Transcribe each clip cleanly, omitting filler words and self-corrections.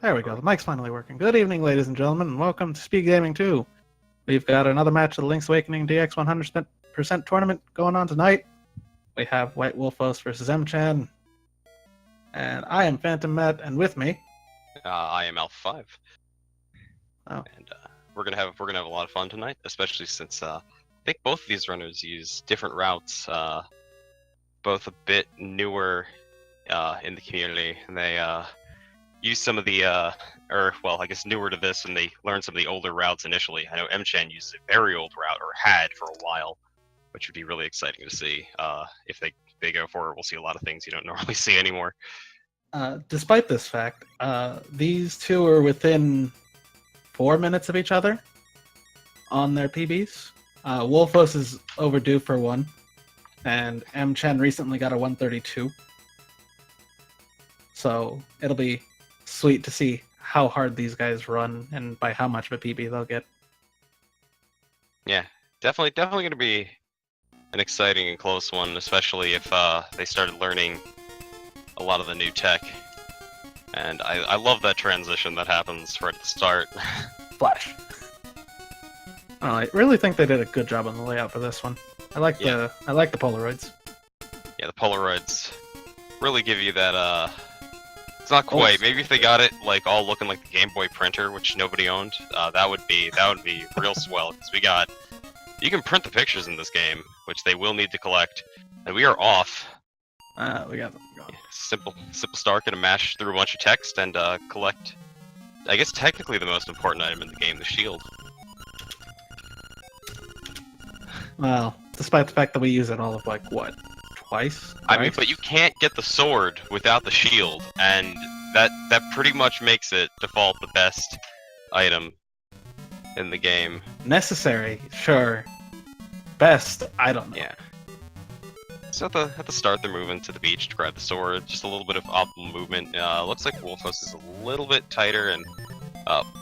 There we go. The mic's finally working. Good evening, ladies and gentlemen, and welcome to Speed Gaming 2. We've got another match of the Link's Awakening DX 100% tournament going on tonight. We have WhiteWolfos versus M-Chan. And I am Phantom Matt, and with me... I am Alpha 5. Oh. And we're gonna have a lot of fun tonight, especially since I think both of these runners use different routes, both a bit newer in the community, and they use some of the, I guess newer to this, and they learned some of the older routes initially. I know M-Chan used a very old route, or had for a while, which would be really exciting to see. If they go for it, we'll see a lot of things you don't normally see anymore. Despite this fact, these two are within 4 minutes of each other on their PBs. Wolfos is overdue for one, and M-Chan recently got a 132. So it'll be sweet to see how hard these guys run and by how much of a PB they'll get. Yeah, definitely going to be an exciting and close one, especially if they started learning a lot of the new tech. And I love that transition that happens right at the start. Flash. I really think they did a good job on the layout for this one. I like the Polaroids. Yeah, the Polaroids really give you that it's not quite. Maybe if they got it like all looking like the Game Boy printer, which nobody owned, that would be real swell. Because you can print the pictures in this game, which they will need to collect, and we are off. We got them. Yeah, simple start, gonna mash through a bunch of text and collect, I guess technically the most important item in the game, the shield. Well, despite the fact that we use it all of what, twice? I mean, but you can't get the sword without the shield, and that pretty much makes it default the best item in the game. Necessary, sure. Best, I don't know. Yeah. So at the start, they're moving to the beach to grab the sword. Just a little bit of optimal movement. Looks like Wolfos is a little bit tighter, and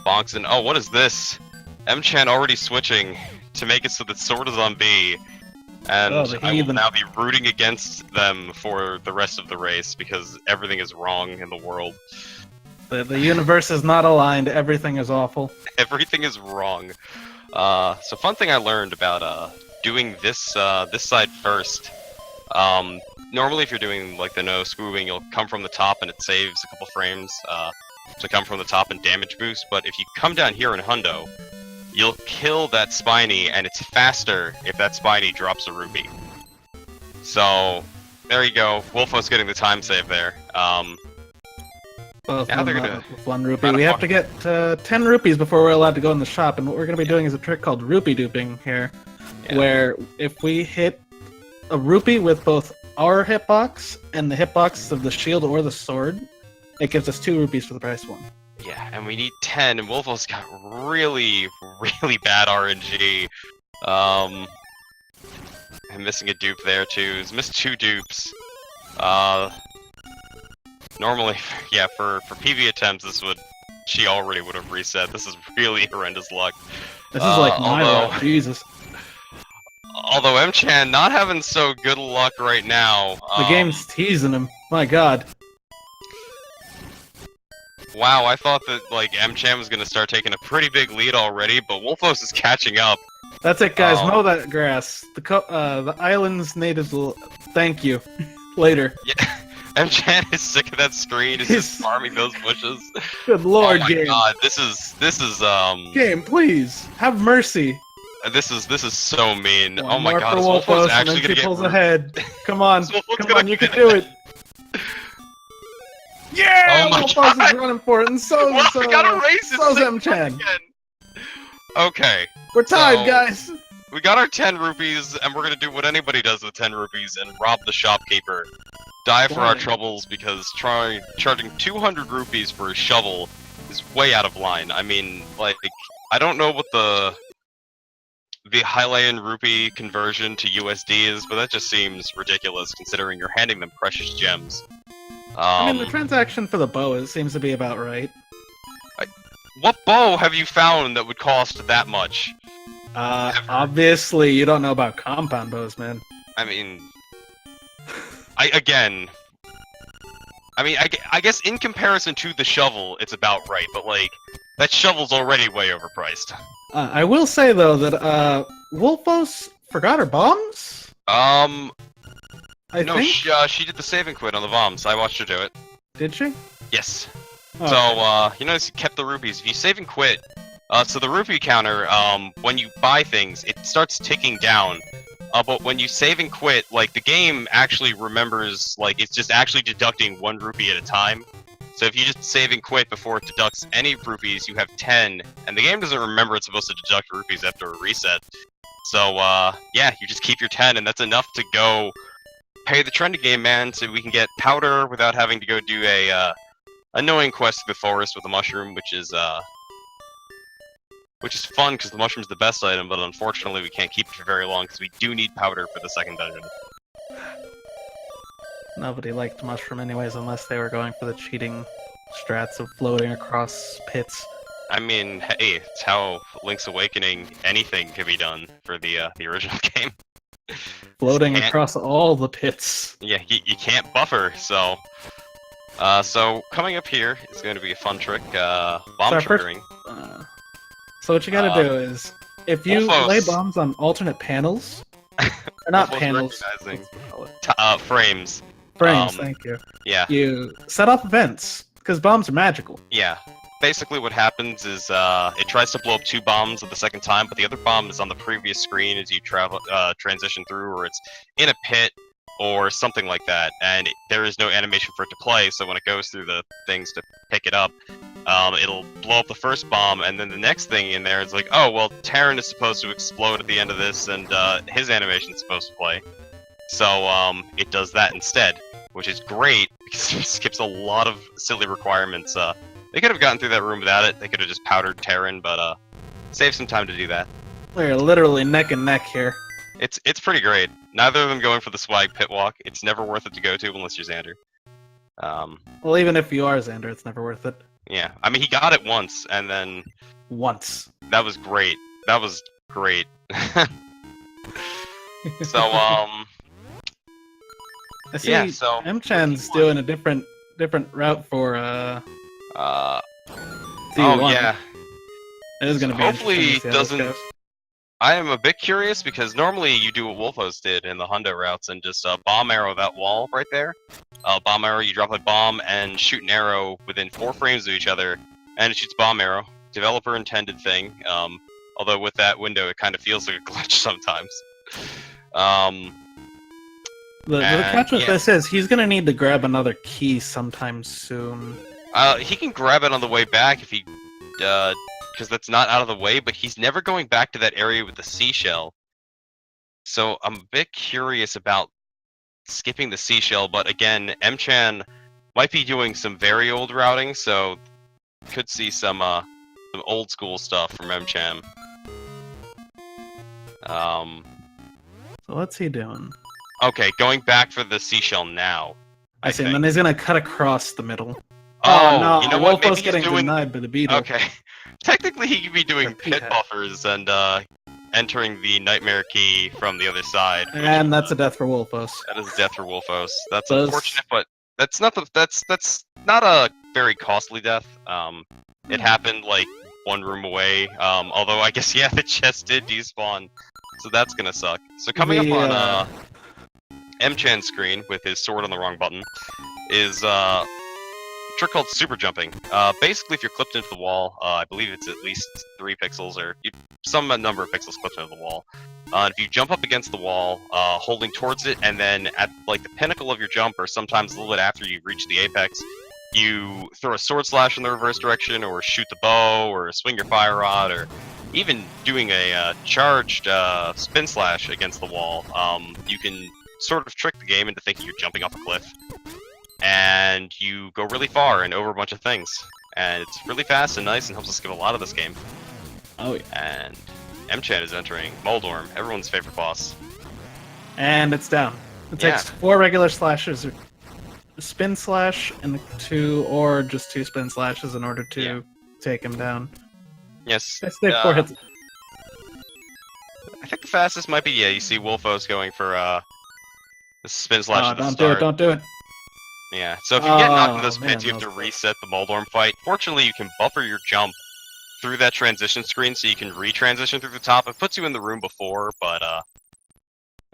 Bonks and oh, what is this? M-Chan already switching to make it so that sword is on B, and I will now be rooting against them for the rest of the race because everything is wrong in the world. The universe is not aligned. Everything is awful. Everything is wrong. So fun thing I learned about doing this side first. Normally if you're doing like the no scoobing, you'll come from the top and it saves a couple frames to come from the top and damage boost, but if you come down here in Hundo, you'll kill that Spiny, and it's faster if that Spiny drops a rupee. So, there you go. Wolfos getting the time save there. Both now they're gonna with 1 rupee. We have to get 10 rupees before we're allowed to go in the shop, and what we're going to be doing is a trick called rupee duping here, where if we hit a rupee with both our hitbox and the hitbox of the shield or the sword, it gives us 2 rupees for the price of 1. Yeah, and we need 10, and Wolfos got really bad RNG. I'm missing a dupe there too. He's missed 2 dupes. Normally, yeah, for PV attempts, she already would have reset. This is really horrendous luck. This is like my luck, Jesus. Although M-Chan not having so good luck right now. The game's teasing him. My God. Wow, I thought that like M-Chan was gonna start taking a pretty big lead already, but Wolfos is catching up. That's it, guys. Mow that grass. The island's natives will thank you later. Yeah, M-Chan is sick of that screen. He's just farming those bushes. Good lord, oh my game. God, this is game. Please have mercy. This is so mean. One oh my more God, for is Wolfos, Wolfos and actually then gonna she pulls get ahead. Come on, come on, you can do it. Yeah, oh my Wolfos God. is running for it, and so we gotta race so's M-Chan. Okay. We're tied, guys. We got our 10 rupees, and we're gonna do what anybody does with 10 rupees and rob the shopkeeper. Die for our troubles because charging 200 rupees for a shovel is way out of line. I mean, like, I don't know what the Himalayan rupee conversion to USD is, but that just seems ridiculous considering you're handing them precious gems. I mean, the transaction for the bow seems to be about right. What bow have you found that would cost that much? Obviously, you don't know about compound bows, man. I mean, again, I mean, I guess in comparison to the shovel, it's about right, but like that shovel's already way overpriced. I will say though that Wolfos forgot her bombs. I No, think. she did the save and quit on the bombs. I watched her do it. Did she? Yes. Oh, So, you notice you kept the rupees. If you save and quit, so the rupee counter, when you buy things, it starts ticking down. But when you save and quit, like, the game actually remembers, like, it's just actually deducting 1 rupee at a time. So if you just save and quit before it deducts any rupees, you have 10, and the game doesn't remember it's supposed to deduct rupees after a reset. So, yeah, you just keep your 10, and that's enough to go pay the trending game man so we can get powder without having to go do a, annoying quest through the forest with a mushroom, which is fun because the mushroom's the best item, but unfortunately we can't keep it for very long because we do need powder for the second dungeon. nobody liked mushroom anyways, unless they were going for the cheating strats of floating across pits. I mean, hey, it's how Link's Awakening anything can be done for the original game. Floating across all the pits. Yeah, you can't buffer, so... so coming up here is going to be a fun trick, bomb triggering. So what you gotta do is, if you Wolfos. lay bombs on alternate panels, or not Wolfos panels, recognizing. what's it called? Frames. Frames, thank you. Yeah. You set off events, because bombs are magical. Yeah. Basically what happens is, it tries to blow up 2 bombs at the second time, but the other bomb is on the previous screen as you transition through, or it's in a pit, or something like that, and there is no animation for it to play, so when it goes through the things to pick it up, it'll blow up the first bomb, and then the next thing in there is like, oh, well, Terran is supposed to explode at the end of this, and his animation's supposed to play. So, it does that instead, which is great, because it skips a lot of silly requirements. They could have gotten through that room without it, they could have just powdered Terran, but, save some time to do that. We're literally neck and neck here. It's pretty great. Neither of them going for the swag pit walk. It's never worth it to go to unless you're Xander. Well, even if you are Xander, it's never worth it. Yeah, I mean, he got it once, and then... Once. That was great. That was great. So, I see yeah, so... M-Chan's doing a different route for, oh, D1. yeah. It is gonna be Hopefully interesting to see how this doesn't... goes. I am a bit curious, because normally you do what Wolfos did in the Hundo routes, and just bomb arrow that wall right there. Bomb arrow, you drop a bomb and shoot an arrow within 4 frames of each other, and it shoots bomb arrow. Developer intended thing, although with that window it kind of feels like a glitch sometimes. The catch with this is, he's gonna need to grab another key sometime soon. He can grab it on the way back if he, because that's not out of the way, but he's never going back to that area with the seashell. So I'm a bit curious about skipping the seashell, but again, M-Chan might be doing some very old routing, so could see some old school stuff from M-Chan. So what's he doing? Okay, going back for the seashell now. I see, think. and then he's gonna cut across the middle. Oh, no, you know what? Maybe Wolfo's he's getting doing... denied by the beetle. Okay. Technically, he could be doing Or pit P-hat. buffers and entering the nightmare key from the other side. And that's a death for Wolfos. That is death for Wolfos. That's Does- unfortunate, but that's not that's not a very costly death. It happened like 1 room away. Although I guess yeah, the chest did despawn, so that's gonna suck. So coming up on M-Chan's screen with his sword on the wrong button is a trick called super jumping. Basically, if you're clipped into the wall, I believe it's at least 3 pixels or some number of pixels clipped into the wall. If you jump up against the wall, holding towards it, and then at like the pinnacle of your jump, or sometimes a little bit after you reach the apex, you throw a sword slash in the reverse direction, or shoot the bow, or swing your fire rod, or even doing a charged spin slash against the wall. You can sort of trick the game into thinking you're jumping off a cliff, and you go really far and over a bunch of things. And it's really fast and nice and helps us skip a lot of this game. Oh yeah. And M-Chan is entering Moldorm, everyone's favorite boss. And it's down. It Yeah. takes 4 regular slashes, or spin slash, and 2 or just 2 spin slashes in order to take him down. Yes. Let's take 4 hits. I think the fastest might be, yeah, you see Wolfos going for the spin slash Oh, at the don't start. do it, don't do it. Yeah, so if you get knocked into those man, pits, you have to reset the Moldorm fight. Fortunately, you can buffer your jump through that transition screen so you can re-transition through the top. It puts you in the room before, but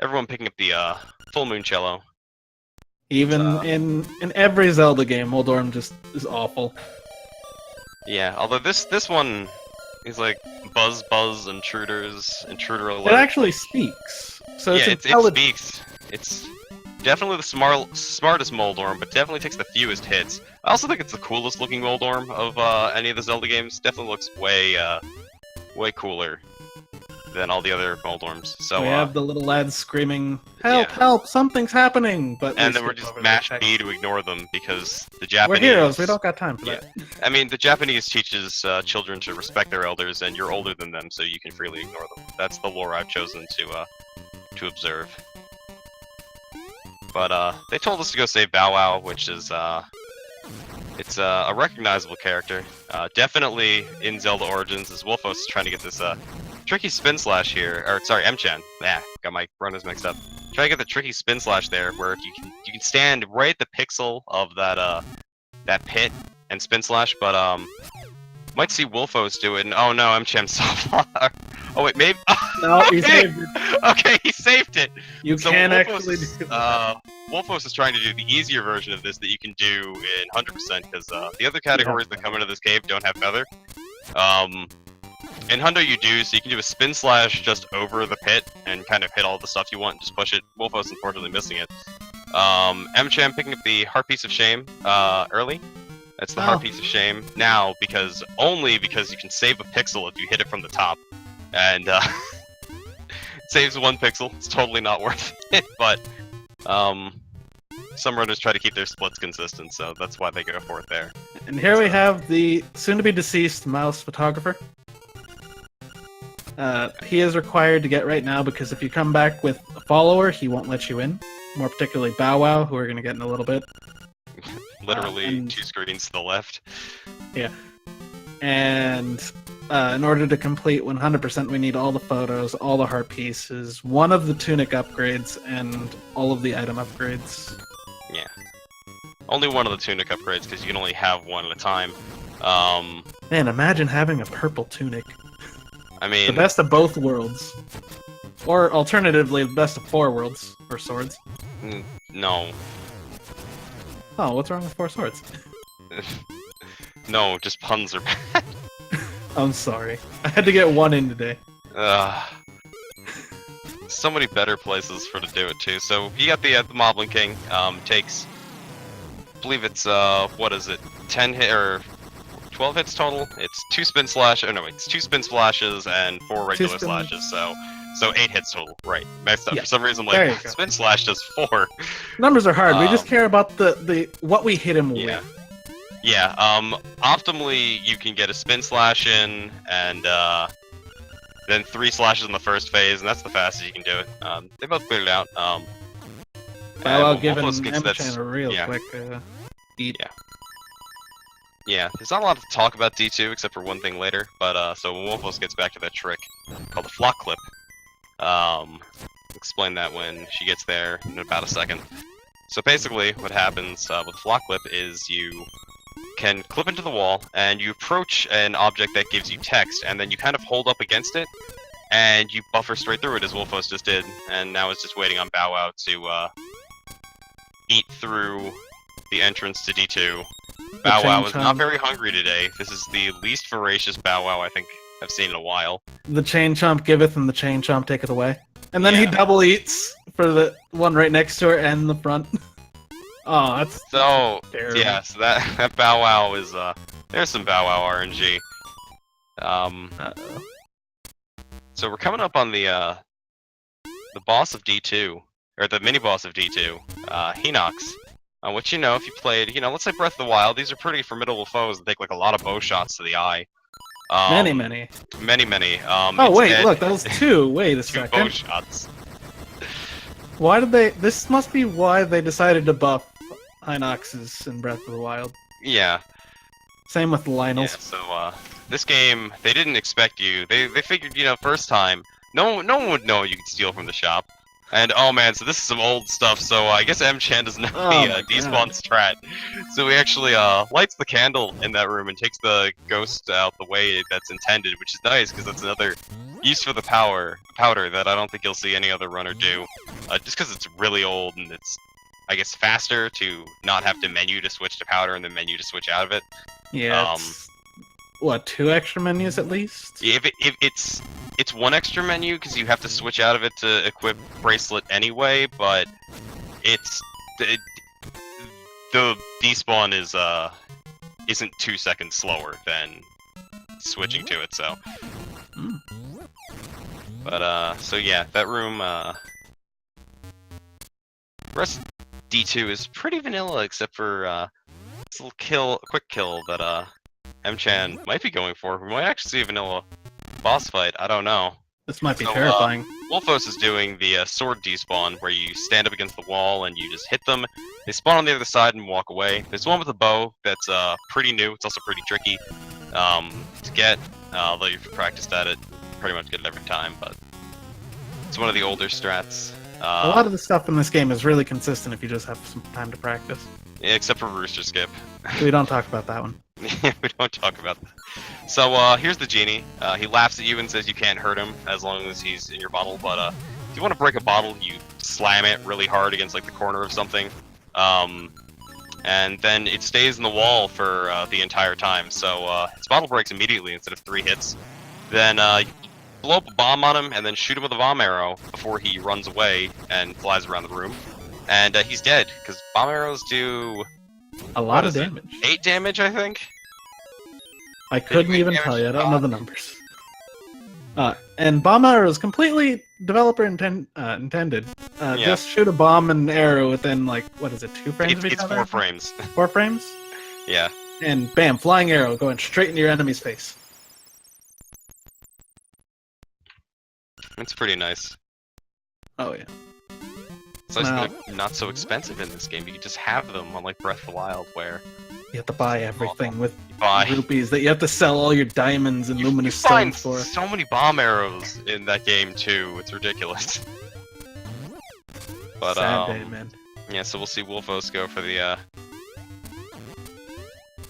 everyone picking up the full moon cello. Even in every Zelda game, Moldorm just is awful. Yeah, although this one is like buzz intruder alert. It actually speaks, so Yeah, it's it speaks. It's definitely the smartest Moldorm, but definitely takes the fewest hits. I also think it's the coolest looking Moldorm of any of the Zelda games. Definitely looks way cooler than all the other Moldorms. So we have the little lads screaming, "Help! Yeah. Help! Something's happening!" But and then we're just mash B to ignore them because the Japanese. We're heroes. We don't got time for that. I mean, the Japanese teaches children to respect their elders, and you're older than them, so you can freely ignore them. That's the lore I've chosen to observe. But they told us to go save Bow Wow, which is it's a recognizable character. Definitely in Zelda Origins, as Wolfos is trying to get this tricky spin slash here, or sorry, M-Chan. Got my runners mixed up. Try to get the tricky spin slash there, where you can stand right at the pixel of that pit and spin slash, but might see Wolfos do it. And oh no, M-Chan so far. Oh wait, maybe. No, okay. he saved it. Okay, he saved it. You so can Wolfos actually is, do that. Wolfos is trying to do the easier version of this that you can do in 100% because the other categories that come into this cave don't have feather. In Hundo you do, so you can do a spin slash just over the pit and kind of hit all the stuff you want and just push it. Wolfos unfortunately missing it. M-Chan picking up the Heart Piece of Shame early. That's the Heart Piece of Shame now only because you can save a pixel if you hit it from the top. And it saves 1 pixel. It's totally not worth it, but some runners try to keep their splits consistent, so that's why they go for it there. And here we have the soon-to-be-deceased mouse photographer. He is required to get right now because if you come back with a follower, he won't let you in. More particularly Bow Wow, who we're going to get in a little bit. Literally 2 screens to the left. Yeah. And in order to complete 100%, we need all the photos, all the heart pieces, one of the tunic upgrades, and all of the item upgrades. Yeah. Only one of the tunic upgrades, because you can only have one at a time. Man, imagine having a purple tunic. I mean... The best of both worlds. Or, alternatively, the best of 4 worlds. Or swords. No. Oh, what's wrong with 4 swords? No, just puns are bad. I'm sorry. I had to get one in today. So many better places to do it too. So you got the Moblin King. Takes, I believe it's what is it? 10 hit or 12 hits total. It's 2 spin slash. Oh no, it's 2 spin splashes and 4 regular slashes. So 8 hits total. Right. Messed up. Yeah. For some reason, like spin slash does 4. Numbers are hard. We just care about the what we hit him with. Yeah, optimally you can get a spin slash in, and then 3 slashes in the first phase, and that's the fastest you can do it. They both cleared it out. Well, giving M-Chan a real quick beat. Yeah, there's not a lot to talk about D2 except for one thing later, but so when Wolfos gets back to that trick called the flock clip, explain that when she gets there in about a second. So basically, what happens with the flock clip is you can clip into the wall, and you approach an object that gives you text, and then you kind of hold up against it, and you buffer straight through it, as Wolfos just did, and now it's just waiting on Bow Wow to eat through the entrance to D2. Bow Wow is not very hungry today. This is the least voracious Bow Wow I think I've seen in a while. The chain chomp giveth, and the chain chomp taketh away. And then he double eats for the one right next to her and the front. Oh, that's so terrible. Yeah. So that Bow Wow is there's some Bow Wow RNG. So we're coming up on the boss of D2, or the mini boss of D2, Hinox. Which if you played, let's say Breath of the Wild, these are pretty formidable foes that take like a lot of bow shots to the eye. Many. Many. Oh wait, look, that was 2. Wait a 2 second. bow shots. Why did they? This must be why they decided to buff Hinoxes in Breath of the Wild. Yeah. Same with the Lionels. Yeah, so this game, they didn't expect you. They figured, first time, no one would know you could steal from the shop. And oh man, so this is some old stuff. So I guess M-Chan doesn't know the despawn strat. So he actually lights the candle in that room and takes the ghost out the way that's intended, which is nice because that's another use for the powder that I don't think you'll see any other runner do. Just because it's really old and it's, I guess, faster to not have to menu to switch to powder and then menu to switch out of it. Yeah. What, 2 extra menus at least? If it's 1 extra menu because you have to switch out of it to equip bracelet anyway, but the despawn isn't 2 seconds slower than switching to it. So, but so yeah, that room. Rest D2 is pretty vanilla except for this little quick kill that M-Chan might be going for. We might actually see a vanilla boss fight. I don't know. This might be terrifying. WhiteWolfos is doing the sword despawn, where you stand up against the wall and you just hit them. They spawn on the other side and walk away. There's one with a bow that's pretty new. It's also pretty tricky to get, although you've practiced at it, pretty much get it every time. But it's one of the older strats. A lot of the stuff in this game is really consistent if you just have some time to practice. Except for Rooster Skip. We don't talk about that one. We don't talk about that. So, here's the genie. He laughs at you and says you can't hurt him as long as he's in your bottle, but if you want to break a bottle, you slam it really hard against like the corner of something. And then it stays in the wall for the entire time. So, his bottle breaks immediately instead of 3 hits. Then, you blow up a bomb on him and then shoot him with a bomb arrow before he runs away and flies around the room. And he's dead, because bomb arrows do... a lot of damage. 8 damage, I think? I couldn't even tell you, I don't know the numbers. And bomb arrow is completely developer intended. Just shoot a bomb and arrow within, like, what is it, 2 frames of each other? It's 4 frames. 4 frames? Yeah. And bam, flying arrow going straight into your enemy's face. It's pretty nice. Oh, yeah. So it's not so expensive in this game. You can just have them on like Breath of the Wild, where you have to buy everything with rupees that you have to sell all your diamonds and luminous stones for. So many bomb arrows in that game too. It's ridiculous. But sad day, man. Yeah, so we'll see WhiteWolfos go for the.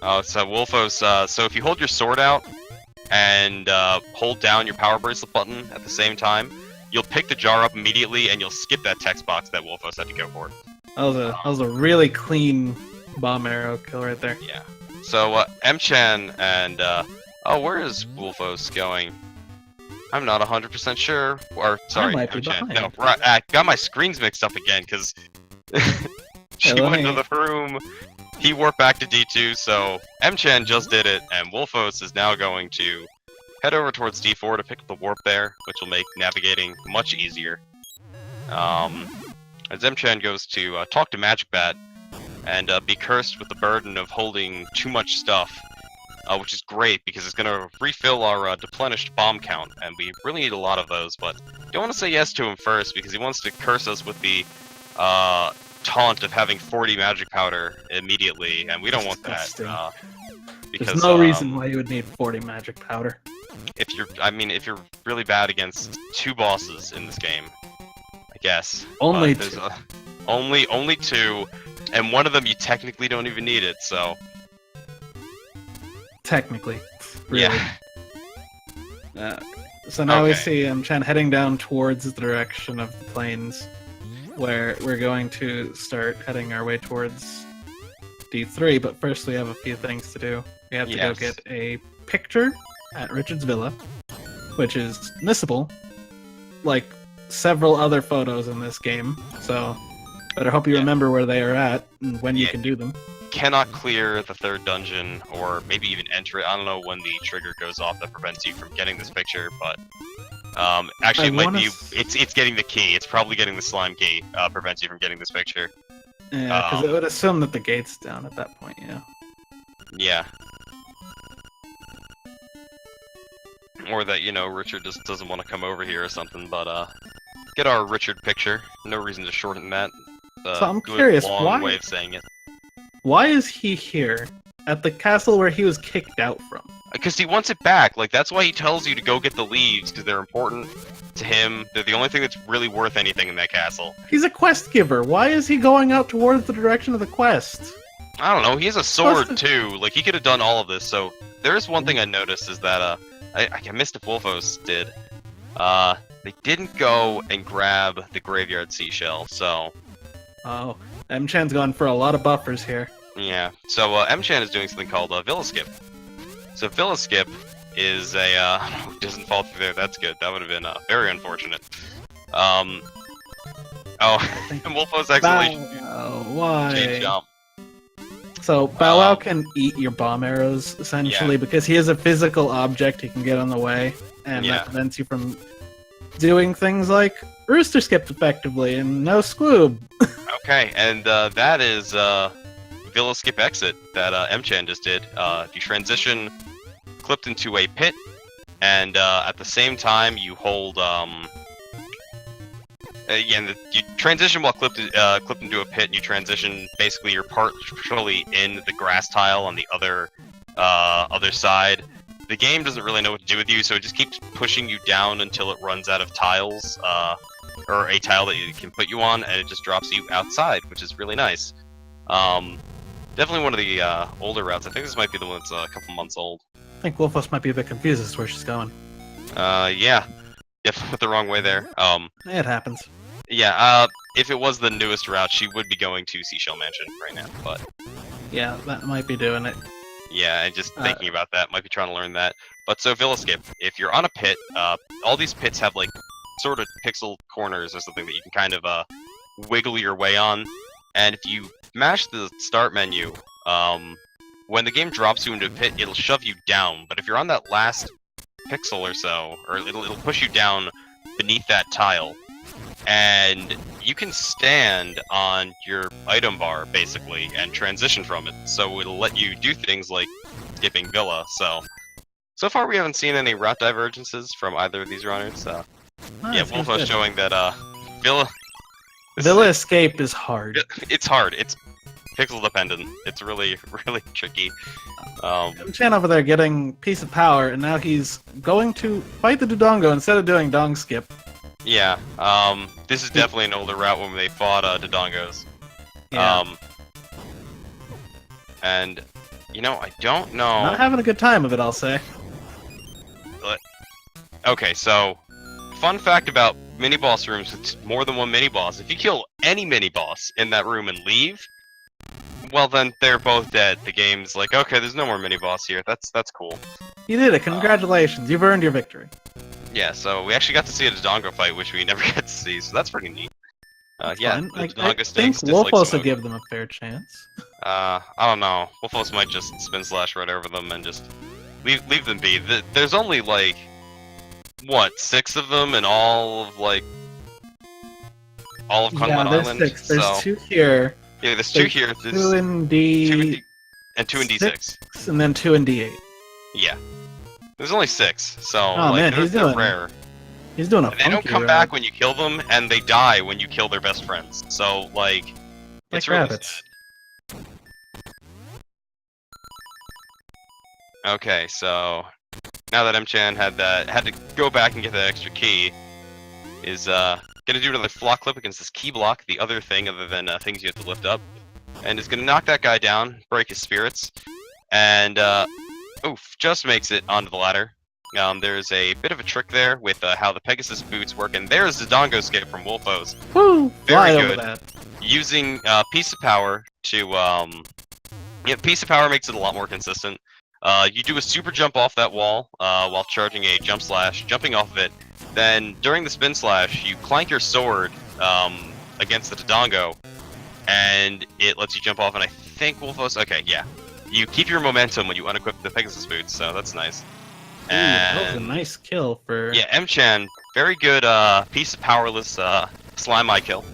Oh, so WhiteWolfos. So if you hold your sword out and hold down your power bracelet button at the same time, you'll pick the jar up immediately, and you'll skip that text box that WhiteWolfos had to go for. That was a really clean bomb arrow kill right there. Yeah. So M-Chan and oh, where is WhiteWolfos going? I'm not 100% sure. Or sorry, M-Chan. No, right. I got my screens mixed up again because she went to the room. He warped back to D2, so M-Chan just did it, and WhiteWolfos is now going to head over towards D4 to pick up the warp there, which will make navigating much easier. As M-Chan goes to talk to Magic Bat and be cursed with the burden of holding too much stuff, which is great because it's going to refill our deplenished bomb count, and we really need a lot of those, but don't want to say yes to him first because he wants to curse us with the taunt of having 40 magic powder immediately, and we don't want that. Because, there's no reason why you would need 40 magic powder. If you're really bad against 2 bosses in this game, I guess. Only 2. Only 2, and one of them you technically don't even need it. So. Technically. Really. Yeah. So now we see M-Chan heading down towards the direction of the plains, where we're going to start heading our way towards D3. But first, we have a few things to do. We have to go get a picture at Richard's Villa, which is missable, like several other photos in this game, so better hope you remember where they are at and when you can do them. Cannot clear the 3rd dungeon, or maybe even enter it. I don't know when the trigger goes off that prevents you from getting this picture, but actually it might be, it's getting the key. It's probably getting the slime key, prevents you from getting this picture. Yeah, because it would assume that the gate's down at that point, yeah. Yeah. Or that, you know, Richard just doesn't want to come over here or something, but, get our Richard picture. No reason to shorten that. So I'm curious, long way of saying it. Why is he here, at the castle where he was kicked out from? Because he wants it back. Like, that's why he tells you to go get the leaves, because they're important. to him. They're the only thing that's really worth anything in that castle. He's a quest giver. Why is he going out towards the direction of the quest? I don't know. He has a sword too. Like he could have done all of this. So there is one thing I noticed is that I missed if Wolfos did. They didn't go and grab the graveyard seashell. So Oh, M-Chan's going for a lot of buffers here. yeah. So M-Chan is doing something called Villa Skip. So Villa Skip is a doesn't fall through there. That's good. That would have been very unfortunate. Oh, and Wolfos actually Why? changed jump. So Bow Wow can eat your bomb arrows essentially because he is a physical object. He can get on the way, and that prevents you from doing things like Rooster Skip effectively and no Squoob. Okay, and that is Villa Skip exit that M-Chan just did. You transition clipped into a pit, and at the same time you hold you transition while clipped into a pit, and you transition basically you're partially in the grass tile on the other side. The game doesn't really know what to do with you, so it just keeps pushing you down until it runs out of tiles, or a tile that it can put you on, and it just drops you outside, which is really nice. Definitely one of the older routes. I think this might be the one that's a couple months old. I think Wolfos might be a bit confused as to where she's going. Yeah. Definitely went the wrong way there. It happens. Yeah, if it was the newest route, she would be going to Seashell Mansion right now, but... Yeah, that might be doing it. Yeah, and just thinking about that, might be trying to learn that. But so, Villa Skip, if you're on a pit, all these pits have, like, sort of pixel corners or something that you can kind of, wiggle your way on. And if you mash the start menu, when the game drops you into a pit, it'll shove you down. But if you're on that last pixel or so, or it'll push you down beneath that tile. And you can stand on your item bar, basically, and transition from it. So it'll let you do things like skipping Villa. So far we haven't seen any route divergences from either of these runners. Yeah, Wolfos showing that Villa Escape is hard. It's hard. It's pixel dependent. It's really, really tricky. Chan over there getting piece of power, and now he's going to fight the Dodongo instead of doing Dong Skip. Yeah, this is definitely an older route when they fought Dodongos. Yeah. And, you know, I don't know... Not having a good time of it, I'll say. Okay, so, fun fact about mini-boss rooms, it's more than one mini-boss. If you kill any mini-boss in that room and leave, well then, they're both dead. The game's like, okay, there's no more mini-boss here. That's cool. You did it, congratulations, you've earned your victory. Yeah, so we actually got to see a Dodongo fight, which we never got to see, so that's pretty neat. Yeah, the I think Wolfos will give them a fair chance. I don't know. Wolfos might just spin slash right over them and just leave them be. There's only like what, 6 of them in all of Kunlun Island. There's 6. There's 2 here. Yeah, there's 2 here. There's 2 in D. And 2 in D6. And then 2 in D8. Yeah. There's only 6, so they're rare. He's doing a funky They don't come back when you kill them, and they die when you kill their best friends. So, like it's really rabbits. Sad. Okay, so now that M-Chan had to go back and get that extra key, is gonna do another flock clip against this key block, the other thing other than things you have to lift up, and is gonna knock that guy down, break his spirits, and oof, just makes it onto the ladder. There's a bit of a trick there with how the Pegasus boots work, and there's the Dodongo skip from Wolfos. Woo! Very Fly good. Over that. Using Piece of Power to, Piece of Power makes it a lot more consistent. You do a super jump off that wall while charging a jump slash, jumping off of it. Then during the spin slash, you clank your sword against the Dodongo, and it lets you jump off. And I think Wolfos, okay, yeah, you keep your momentum when you unequip the Pegasus boots, so that's nice. Ooh, that was a nice kill for... Yeah, M-Chan, very good piece of powerless slime eye kill.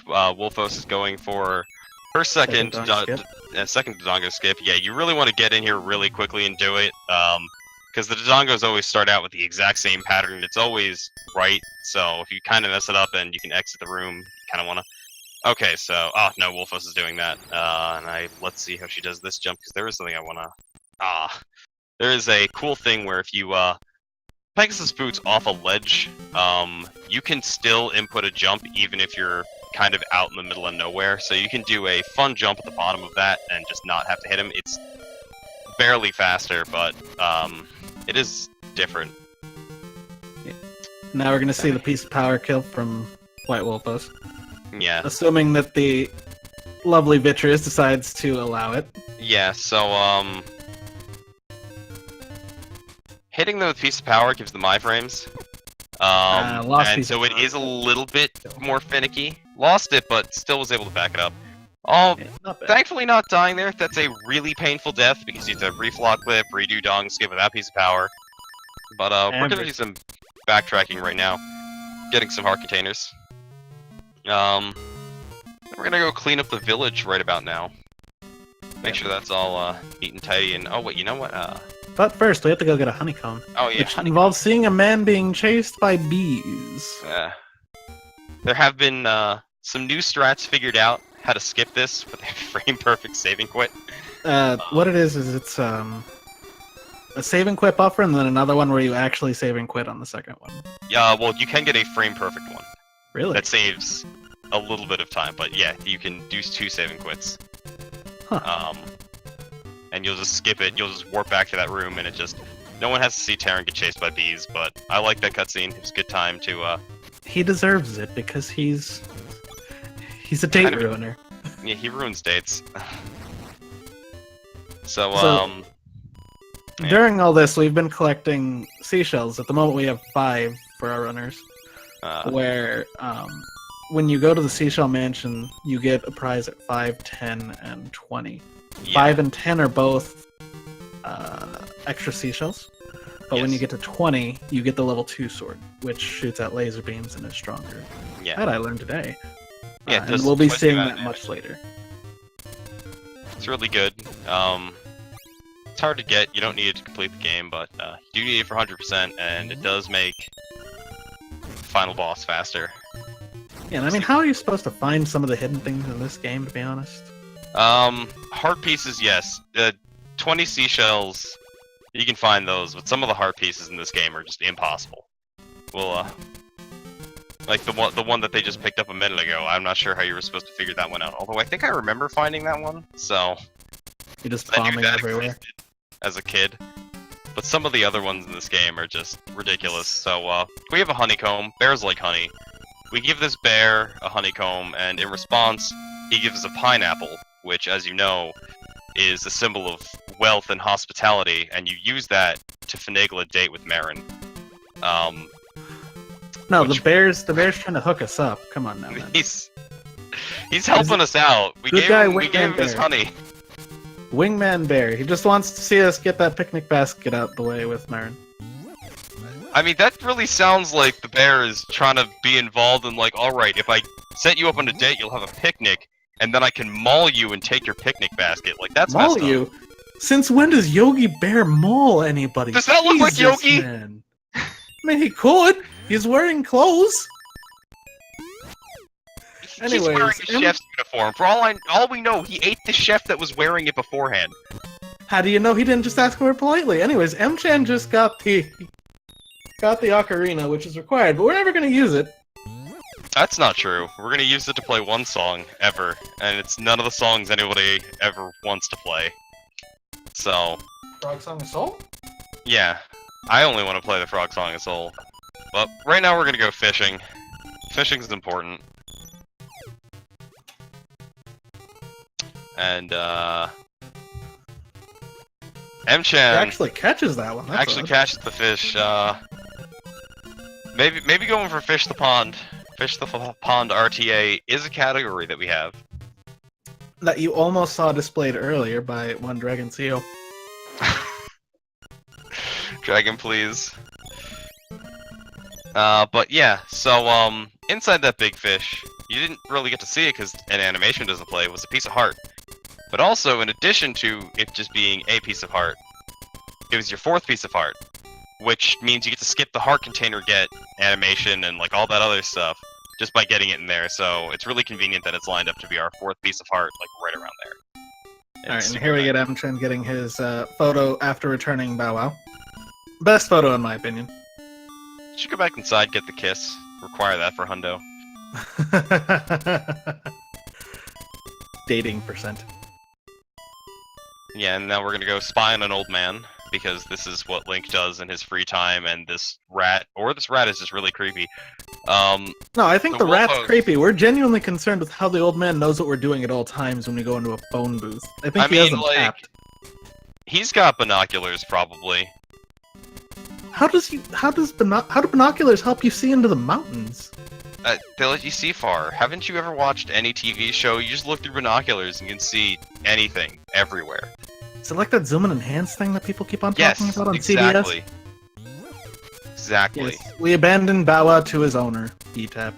Wolfos is going for her second Dodongo skip. Yeah, you really want to get in here really quickly and do it, because the Dodongos always start out with the exact same pattern. It's always right, so if you kind of mess it up and you can exit the room, you kind of want to... Okay, so... Oh, no, Wolfos is doing that. Let's see how she does this jump, because there is something I want to... there is a cool thing where if you Pegasus boots off a ledge, you can still input a jump even if you're kind of out in the middle of nowhere. So you can do a fun jump at the bottom of that and just not have to hit him. It's barely faster, but it is different. Now we're gonna see the piece of power kill from WhiteWolfos. Yeah. Assuming that the lovely Vitreous decides to allow it. Yeah, so, hitting them with piece of power gives them iframes. And so it is a little bit more finicky. Lost it, but still was able to back it up. Oh, thankfully not dying there. That's a really painful death because you have to reflock clip, redo dong skip without piece of power. But we're gonna do some backtracking right now, getting some heart containers. We're gonna go clean up the village right about now. Make sure that's all neat and tidy. And oh wait, you know what? But first, we have to go get a honeycomb. Oh yeah, which involves seeing a man being chased by bees. There have been some new strats figured out how to skip this with a frame perfect saving quit. What it is it's a save and quit buffer, and then another one where you actually save and quit on the second one. Yeah, well, you can get a frame perfect one. Really? That saves a little bit of time, but yeah, you can do 2 save and quits. Huh. And you'll just skip it, you'll just warp back to that room, and it just... No one has to see Terran get chased by bees, but I like that cutscene. It was a good time to, He deserves it, because he's a date ruiner. Yeah, he ruins dates. So, yeah. During all this, we've been collecting seashells. At the moment, we have 5 for our runners. Where, when you go to the Seashell Mansion, you get a prize at 5, 10, and 20. Yeah. 5 and 10 are both extra seashells, but when you get to 20, you get the level 2 sword, which shoots out laser beams and is stronger. Yeah. That I learned today. Yeah, and we'll be seeing that much later. It's really good. It's hard to get, you don't need it to complete the game, but you do need it for 100%, and it does make the final boss faster. Yeah, and I mean, how are you supposed to find some of the hidden things in this game, to be honest? Heart pieces, yes. 20 seashells, you can find those, but some of the heart pieces in this game are just impossible. Well, like the one that they just picked up a minute ago, I'm not sure how you were supposed to figure that one out. Although I think I remember finding that one, so... You're just bombing everywhere. As a kid. But some of the other ones in this game are just ridiculous. So, we have a honeycomb. Bears like honey. We give this bear a honeycomb, and in response, he gives us a pineapple, which, as you know, is a symbol of wealth and hospitality, and you use that to finagle a date with Marin. No, the bear's trying to hook us up. Come on now, man. He's helping us out. We gave him his honey. Wingman Bear. He just wants to see us get that picnic basket out the way with Marin. I mean, that really sounds like the bear is trying to be involved in, like, alright, if I set you up on a date, you'll have a picnic, and then I can maul you and take your picnic basket. Like, that's maul messed up. You? Since when does Yogi Bear maul anybody? Does that look like Yogi? Man. I mean, he could. He's wearing clothes. He's wearing a chef's uniform. For all we know, he ate the chef that was wearing it beforehand. How do you know he didn't just ask for it politely? Anyways, M-Chan just got the ocarina, which is required, but we're never going to use it. That's not true. We're going to use it to play one song, ever, and it's none of the songs anybody ever wants to play. So... Frog Song of Soul? Yeah. I only want to play the Frog Song of Soul. But right now we're going to go fishing. Fishing's important. And, M-Chan... actually catches that one. That's catches the fish, Maybe going for Fish the Pond. Fish the Pond RTA is a category that we have. That you almost saw displayed earlier by one Dragon Seal. Dragon, please. But yeah, so, inside that big fish, you didn't really get to see it because an animation doesn't play, it was a piece of heart. But also, in addition to it just being a piece of heart, it was your 4th piece of heart, which means you get to skip the heart container get animation and like all that other stuff just by getting it in there. So it's really convenient that it's lined up to be our 4th piece of heart, like right around there. Alright, and here we get M-Chan getting his photo after returning Bow Wow. Best photo in my opinion. should go back inside, get the kiss. Require that for Hundo. Dating percent. Yeah, and now we're gonna go spy on an old man, because this is what Link does in his free time, and this rat is just really creepy. No, I think the rat's Wolfos- creepy. We're genuinely concerned with how the old man knows what we're doing at all times when we go into a phone booth. I think he has them tapped. He's got binoculars, probably. How do binoculars help you see into the mountains? They let you see far. Haven't you ever watched any TV show? You just look through binoculars and you can see anything, everywhere. Is it like that zoom and enhance thing that people keep on talking about on exactly. CBS? Exactly. Yes. We abandoned Bow Wow to his owner, E-Tap.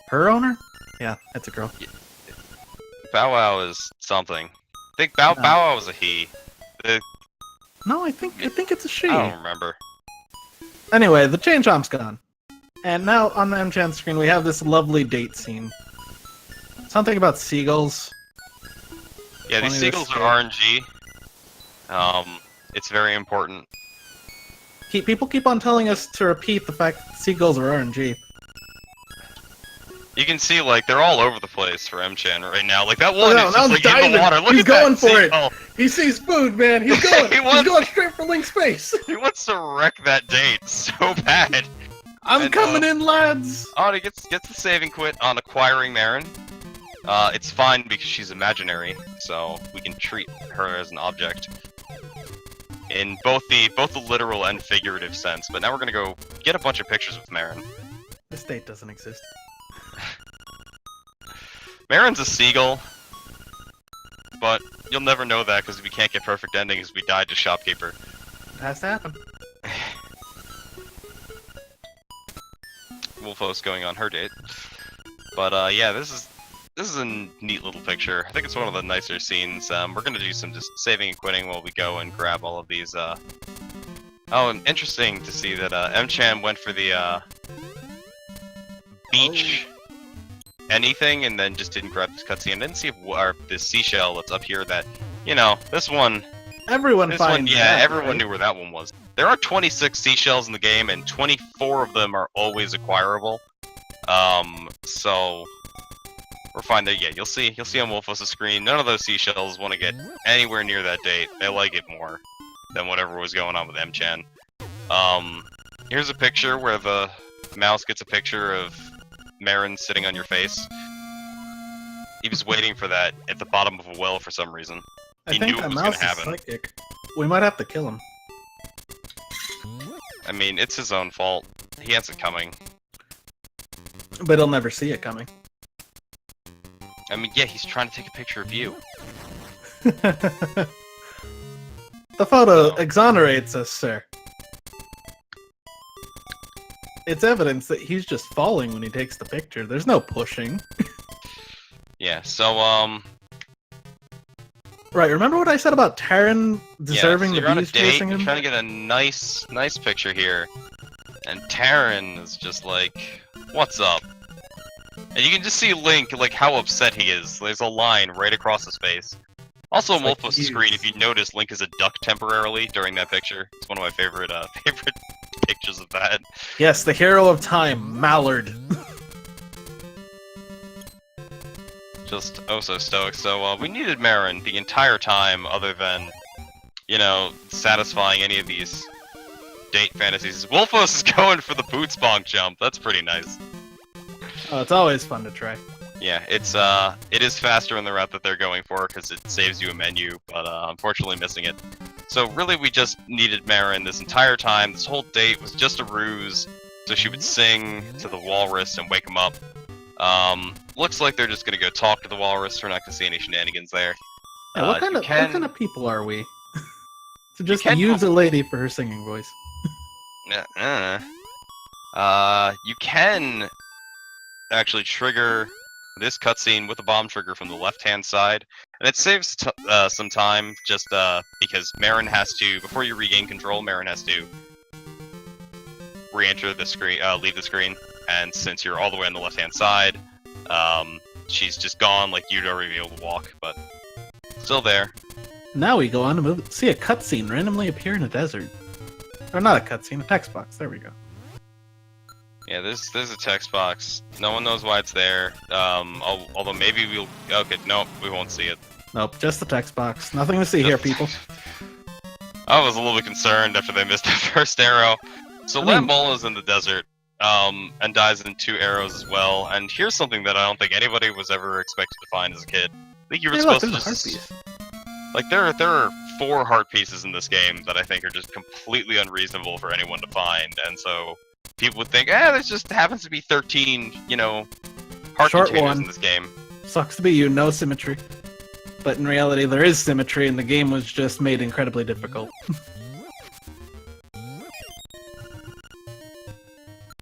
Her owner? Yeah, that's a girl. Bow Wow is something. I think Bow Wow was a he. No, I think it's a she. I don't remember. Anyway, the chain chomp's gone. And now on the M-Chan screen we have this lovely date scene. Something about seagulls. Yeah, these seagulls are RNG. It's very important. People keep on telling us to repeat the fact that seagulls are RNG. You can see, like, they're all over the place for M-Chan right now. Like, that one is now just, like, diving. in the water. Look He's at going that for seagull. it. He sees food, man. He's going. He's going straight for Link's face. He wants to wreck that date so bad. I'm coming in, lads. Oh, he gets the saving quit on acquiring Marin. It's fine because she's imaginary, so we can treat her as an object in both the literal and figurative sense. But now we're gonna go get a bunch of pictures with Marin. This date doesn't exist. Marin's a seagull, but you'll never know that because we can't get perfect endings. We died to Shopkeeper. It has to happen. Wolfos going on her date. But yeah, this is a neat little picture. I think it's one of the nicer scenes. We're gonna do some just saving and quitting while we go and grab all of these. Oh, and interesting to see that M-Chan went for the beach anything and then just didn't grab this cutscene. I didn't see the seashell that's up here. That this one. Everyone finds that, everyone right? knew where that one was. There are 26 seashells in the game, and 24 of them are always acquirable. So we're fine there. Yeah, you'll see on Wolfos' screen. None of those seashells want to get anywhere near that date. They like it more than whatever was going on with M-Chan. Here's a picture where the mouse gets a picture of Marin sitting on your face. He was waiting for that at the bottom of a well for some reason. I He think knew it that was mouse gonna is happen. psychic. We might have to kill him. I mean, it's his own fault. He has it coming. But he'll never see it coming. I mean, yeah, he's trying to take a picture of you. The photo exonerates us, sir. It's evidence that he's just falling when he takes the picture. There's no pushing. Yeah, so, Right, remember what I said about Terran deserving you're the on a bees date, chasing you're him? trying to get a nice picture here. And Terran is just like, what's up? And you can just see Link, like, how upset he is. There's a line right across his face. Also, on It's like Wolfos' he's- screen, if you notice, Link is a duck temporarily during that picture. It's one of my favorite pictures of that. Yes, the hero of time, Mallard. Just oh so stoic. So we needed Marin the entire time, other than, satisfying any of these date fantasies. Wolfos is going for the boots bonk jump. That's pretty nice. Oh, it's always fun to try. Yeah, it is faster in the route that they're going for because it saves you a menu, but unfortunately missing it. So really, we just needed Marin this entire time. This whole date was just a ruse, so she would sing to the walrus and wake him up. Looks like they're just gonna go talk to the walrus. We're not gonna see any shenanigans there. Yeah, what kind of people are we? To just use a lady for her singing voice. You can actually trigger this cutscene with a bomb trigger from the left-hand side, and it saves some time just because Marin has to, before you regain control, Marin has to re-enter the screen, leave the screen, and since you're all the way on the left-hand side, she's just gone. Like, you'd already be able to walk, but still there. Now we go on to see a cutscene randomly appear in a desert. Or not a cutscene, a text box. There we go. Yeah, there's a text box. No one knows why it's there. Although maybe we'll. Okay, no, we won't see it. Nope, just the text box. Nothing to see here, people. I was a little bit concerned after they missed that first arrow. So Lambola's in the desert, and dies in 2 arrows as well. And here's something that I don't think anybody was ever expected to find as a kid. I think you were supposed to just like there are 4 heart pieces in this game that I think are just completely unreasonable for anyone to find, and so people would think, there's just happens to be 13, heart containers in this game. Sucks to be you, no symmetry. But in reality, there is symmetry, and the game was just made incredibly difficult.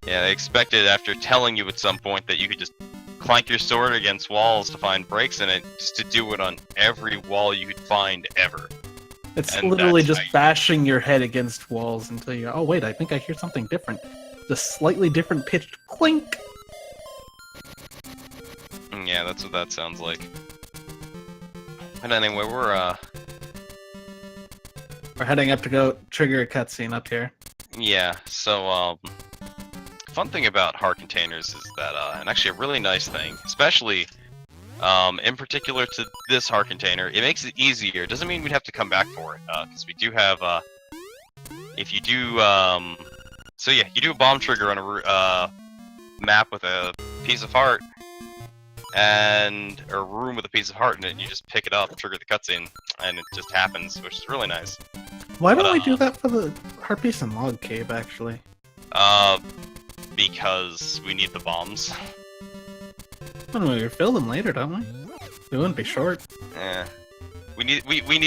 Yeah, they expected after telling you at some point that you could just clank your sword against walls to find breaks in it, just to do it on every wall you could find ever. It's literally just bashing your head against walls until you oh wait, I think I hear something different. The slightly different pitched clink! Yeah, that's what that sounds like. And anyway, we're heading up to go trigger a cutscene up here. Yeah, so, fun thing about heart containers is that, and actually a really nice thing, especially, in particular to this heart container, it makes it easier. It doesn't mean we'd have to come back for it, because we do have, if you do, so yeah, you do a bomb trigger on a map with a piece of heart, and or a room with a piece of heart in it, and you just pick it up, trigger the cutscene, and it just happens, which is really nice. Why don't we do that for the heart piece and log cave, actually? Because we need the bombs. Well, we fill them later, don't we? They wouldn't be short. Yeah, we need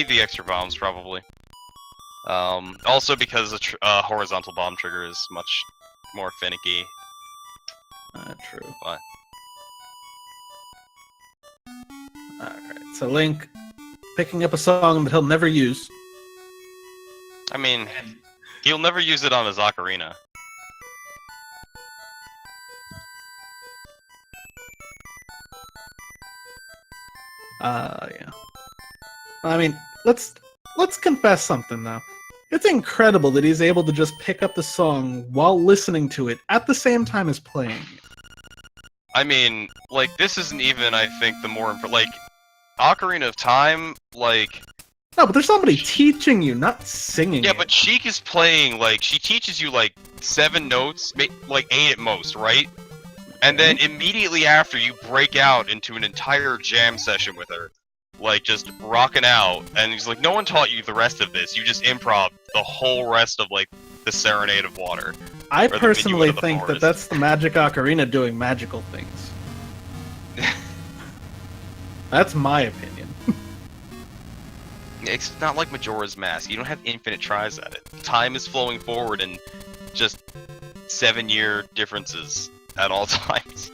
the extra bombs probably. Also because a horizontal bomb trigger is much more finicky. True. What? Alright, so Link picking up a song that he'll never use. I mean, he'll never use it on his ocarina. Yeah. I mean, let's confess something though. It's incredible that he's able to just pick up the song while listening to it at the same time as playing it. I mean, like, this isn't even, I think, the more like, Ocarina of Time, like... No, but there's somebody teaching you, not singing. Yeah, but Sheik is playing, like, she teaches you, like, 7 notes, like 8 at most, right? And then immediately after, you break out into an entire jam session with her. Like, just rocking out. And he's like, no one taught you the rest of this. You just improv the whole rest of, like, the Serenade of Water. I personally think that that's the Magic Ocarina doing magical things. That's my opinion. It's not like Majora's Mask. You don't have infinite tries at it. Time is flowing forward in just 7-year differences at all times.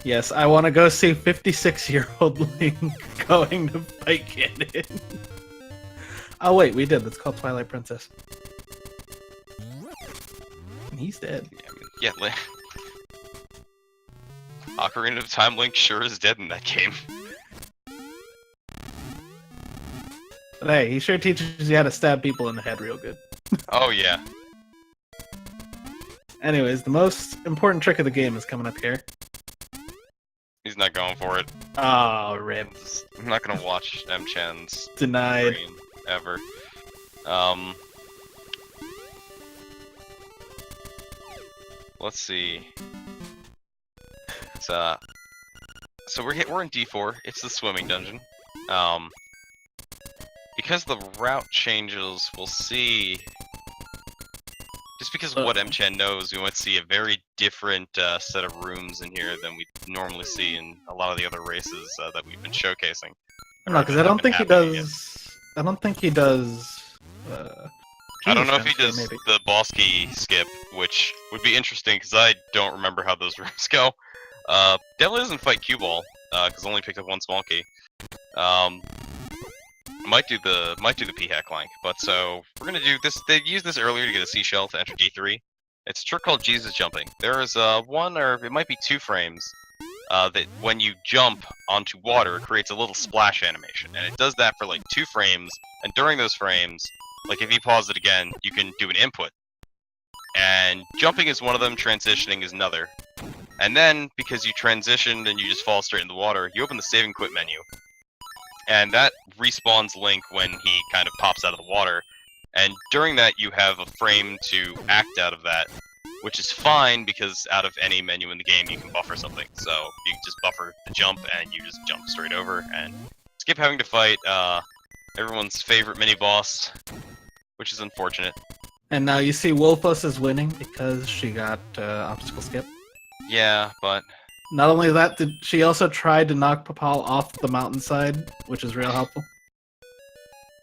Yes, I want to go see 56-year-old Link going to fight Ganon. Oh wait, we did. That's called Twilight Princess. And he's dead. Yeah, Link. Ocarina of Time Link sure is dead in that game. But hey, he sure teaches you how to stab people in the head real good. Oh yeah. Anyways, the most important trick of the game is coming up here. He's not going for it. Oh, rip. I'm not gonna watch M-Chan's denied stream ever. Let's see. So we're in D4. It's the swimming dungeon. Because the route changes, we'll see. Just because of what M-Chan knows, we might see a very different set of rooms in here than we normally see in a lot of the other races that we've been showcasing. No, because I don't think he does. I don't think he does. I don't know if he does the boss key skip, which would be interesting because I don't remember how those rooms go. Definitely doesn't fight cue ball because I only picked up 1 small key. Might do the P-hack clank, but so we're gonna do this. They used this earlier to get a seashell to enter D3. It's a trick called Jesus jumping. There is 1 or it might be 2 frames that when you jump onto water, it creates a little splash animation, and it does that for like 2 frames. And during those frames, like if you pause it again, you can do an input. and jumping is one of them, transitioning is another. And then, because you transitioned and you just fall straight in the water, you open the save and quit menu. And that respawns Link when he kind of pops out of the water. And during that, you have a frame to act out of that, which is fine because out of any menu in the game, you can buffer something. So you can just buffer the jump and you just jump straight over and skip having to fight everyone's favorite mini-boss, which is unfortunate. And now you see Wolfos is winning because she got obstacle skip. Yeah, but... Not only that, she also tried to knock Papal off the mountainside, which is real helpful.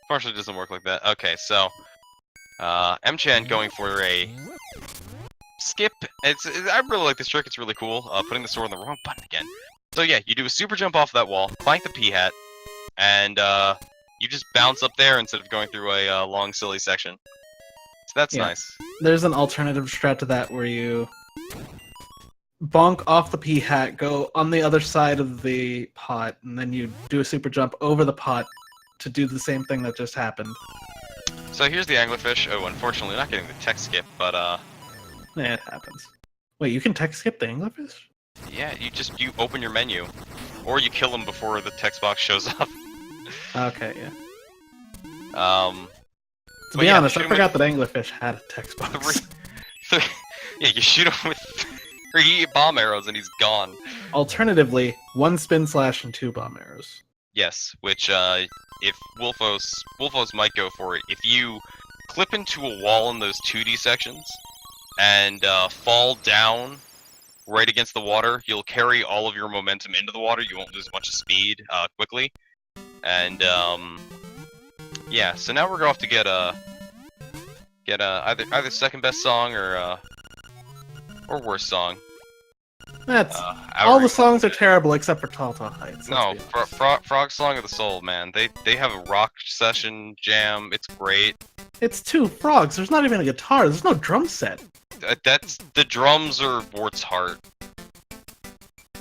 Unfortunately, it doesn't work like that. Okay, so... M-Chan going for a... skip. I really like this trick, it's really cool. Putting the sword on the wrong button again. So yeah, you do a super jump off that wall, flank the P-hat, and you just bounce up there instead of going through a long, silly section. So that's nice. There's an alternative strat to that where you bonk off the P-hat, go on the other side of the pot, and then you do a super jump over the pot to do the same thing that just happened. So here's the anglerfish. Oh, unfortunately not getting the tech skip, but Yeah, it happens. Wait, you can tech skip the anglerfish? yeah, you open your menu. Or you kill him before the text box shows up. Okay, yeah. To But be yeah, honest, I shoot him forgot that anglerfish had a text box. Yeah, you shoot him with 3 bomb arrows and he's gone. Alternatively, 1 spin slash and 2 bomb arrows. Yes, which if Wolfos might go for it. If you clip into a wall in those 2D sections and fall down right against the water, you'll carry all of your momentum into the water. You won't lose a bunch of speed quickly. And yeah, so now we're going to have to get either second best song or worst song. That's all the songs are terrible except for Tall Tall Heights. No, Frog Song of the Soul, man. They have a rock session jam. It's great. It's 2 frogs. There's not even a guitar. There's no drum set. That's the drums are Wart's heart.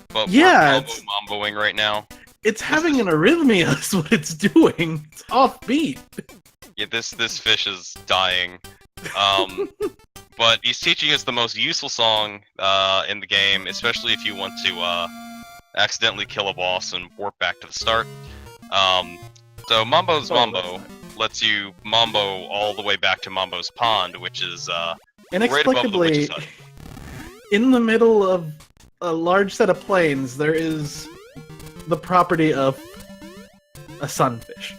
But yeah, we're mamboing right now. It's having an arrhythmia. Is what it's doing. It's offbeat. Yeah, this fish is dying. But he's teaching us the most useful song in the game, especially if you want to accidentally kill a boss and warp back to the start. So Mambo's Mambo lets you mambo all the way back to Mambo's Pond, which is inexplicably right above the witch's hut. In the middle of a large set of plains. There is the property of a sunfish.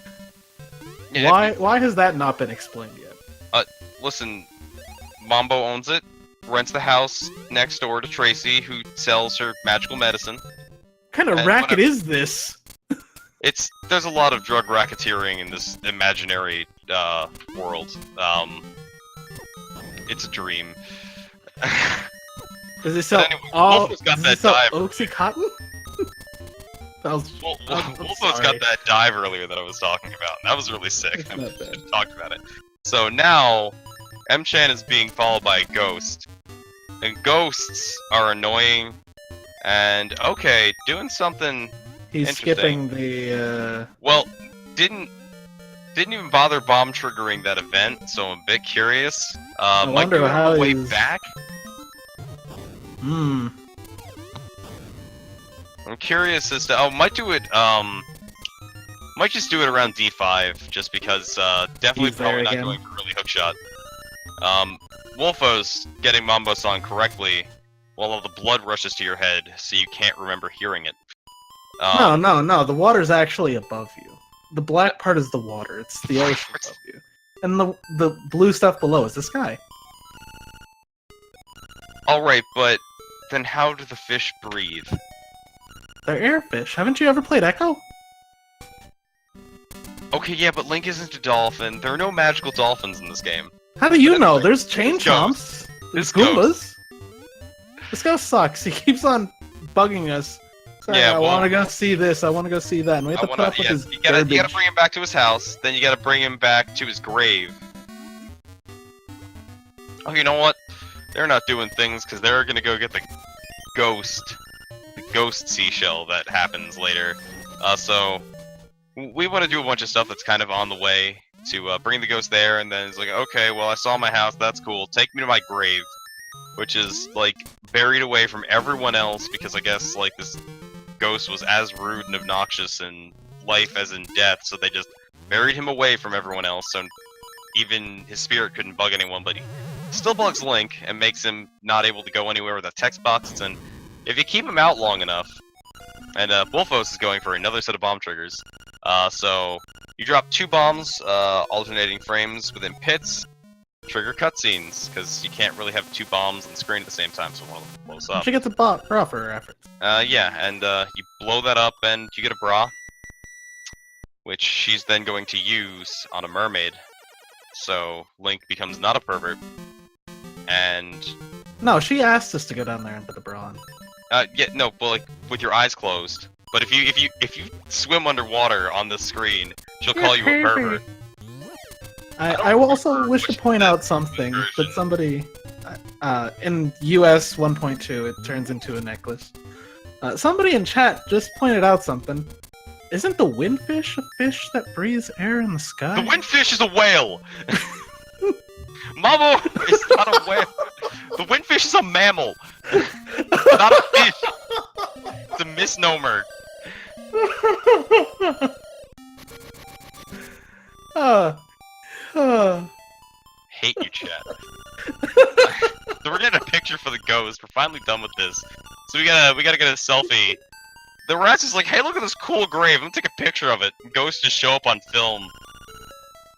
Yeah, Why has that not been explained yet? Listen, Mambo owns it, rents the house next door to Tracy, who sells her magical medicine. What kind of racket is this? There's a lot of drug racketeering in this imaginary world. It's a dream. Does it sell anyway, Wolfo's got that dive. Oxycontin? Wolfo's got that dive earlier that I was talking about. That was really sick. I should have talked about it. So now, M-Chan is being followed by a ghost. And ghosts are annoying. And, okay, doing something He's skipping the, Well, didn't even bother bomb triggering that event, so I'm a bit curious. I might wonder go how on the way he's... back. I'm curious as to... might do it, might just do it around D5, just because, definitely probably not going for early hookshot. Wolfos getting Mambo song correctly, while all the blood rushes to your head, so you can't remember hearing it. No, the water's actually above you. The black part is the water, it's the ocean above you. And the blue stuff below is the sky. Alright, but then how do the fish breathe? They're airfish. Haven't you ever played Echo? Okay, yeah, but Link isn't a dolphin. There are no magical dolphins in this game. How do you know? There's chain chomps. This There's Goombas. This guy sucks. He keeps on bugging us. Saying, Yeah, I well- want to go see this. I want to go see that. And we have to put up with his you gotta garbage. bring him back to his house, then you gotta bring him back to his grave. Oh, you know what? They're not doing things because they're gonna go get the ghost seashell that happens later. So we want to do a bunch of stuff that's kind of on the way. to bring the ghost there, and then it's like, okay, well, I saw my house, that's cool. Take me to my grave, which is like buried away from everyone else because I guess like this ghost was as rude and obnoxious in life as in death, so they just buried him away from everyone else, so even his spirit couldn't bug anyone, but he still bugs Link and makes him not able to go anywhere with the text boxes, and if you keep him out long enough, and Wolfos is going for another set of bomb triggers, so you drop 2 bombs, alternating frames within pits, trigger cutscenes, because you can't really have 2 bombs on the screen at the same time, so one of them blows up. She gets a bra for her efforts. Yeah, and you blow that up and you get a bra, which she's then going to use on a mermaid. So Link becomes not a pervert, and no, she asked us to go down there and put the bra on. yeah, no, but like with your eyes closed. But if you swim underwater on the screen, she'll call you a pervert. I will also wish to point out something that somebody in US 1.2 it turns into a necklace. Somebody in chat just pointed out something. Isn't the windfish a fish that breathes air in the sky? The windfish is a whale! Mamo is not a whale! The windfish is a mammal! Not a fish! It's a misnomer. Hate you, chat. So we're getting a picture for the ghost. We're finally done with this. So we gotta get a selfie. The rest is like, hey, look at this cool grave. I'm gonna take a picture of it. Ghosts just show up on film.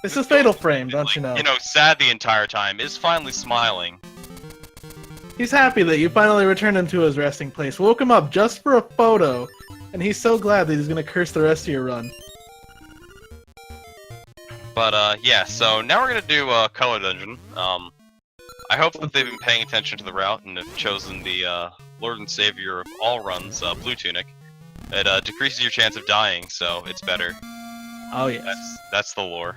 This is Fatal Frame, don't you know? You know, sad the entire time. Is finally smiling. He's happy that you finally returned him to his resting place. Woke him up just for a photo, and he's so glad that he's gonna curse the rest of your run. But yeah. So now we're gonna do a color dungeon. I hope that they've been paying attention to the route and have chosen the Lord and Savior of all runs, Blue Tunic. It decreases your chance of dying, so it's better. Oh yes. That's the lore.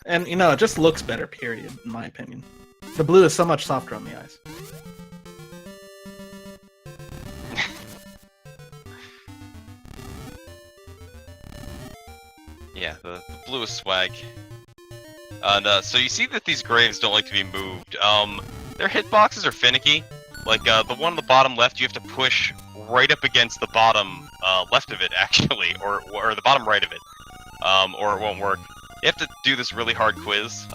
And you know, it just looks better, period, in my opinion. The blue is so much softer on the eyes. Yeah, the blue is swag. And so you see that these graves don't like to be moved. Their hitboxes are finicky. Like the one on the bottom left, you have to push right up against the bottom left of it, actually, or the bottom right of it, or it won't work. You have to do this really hard quiz,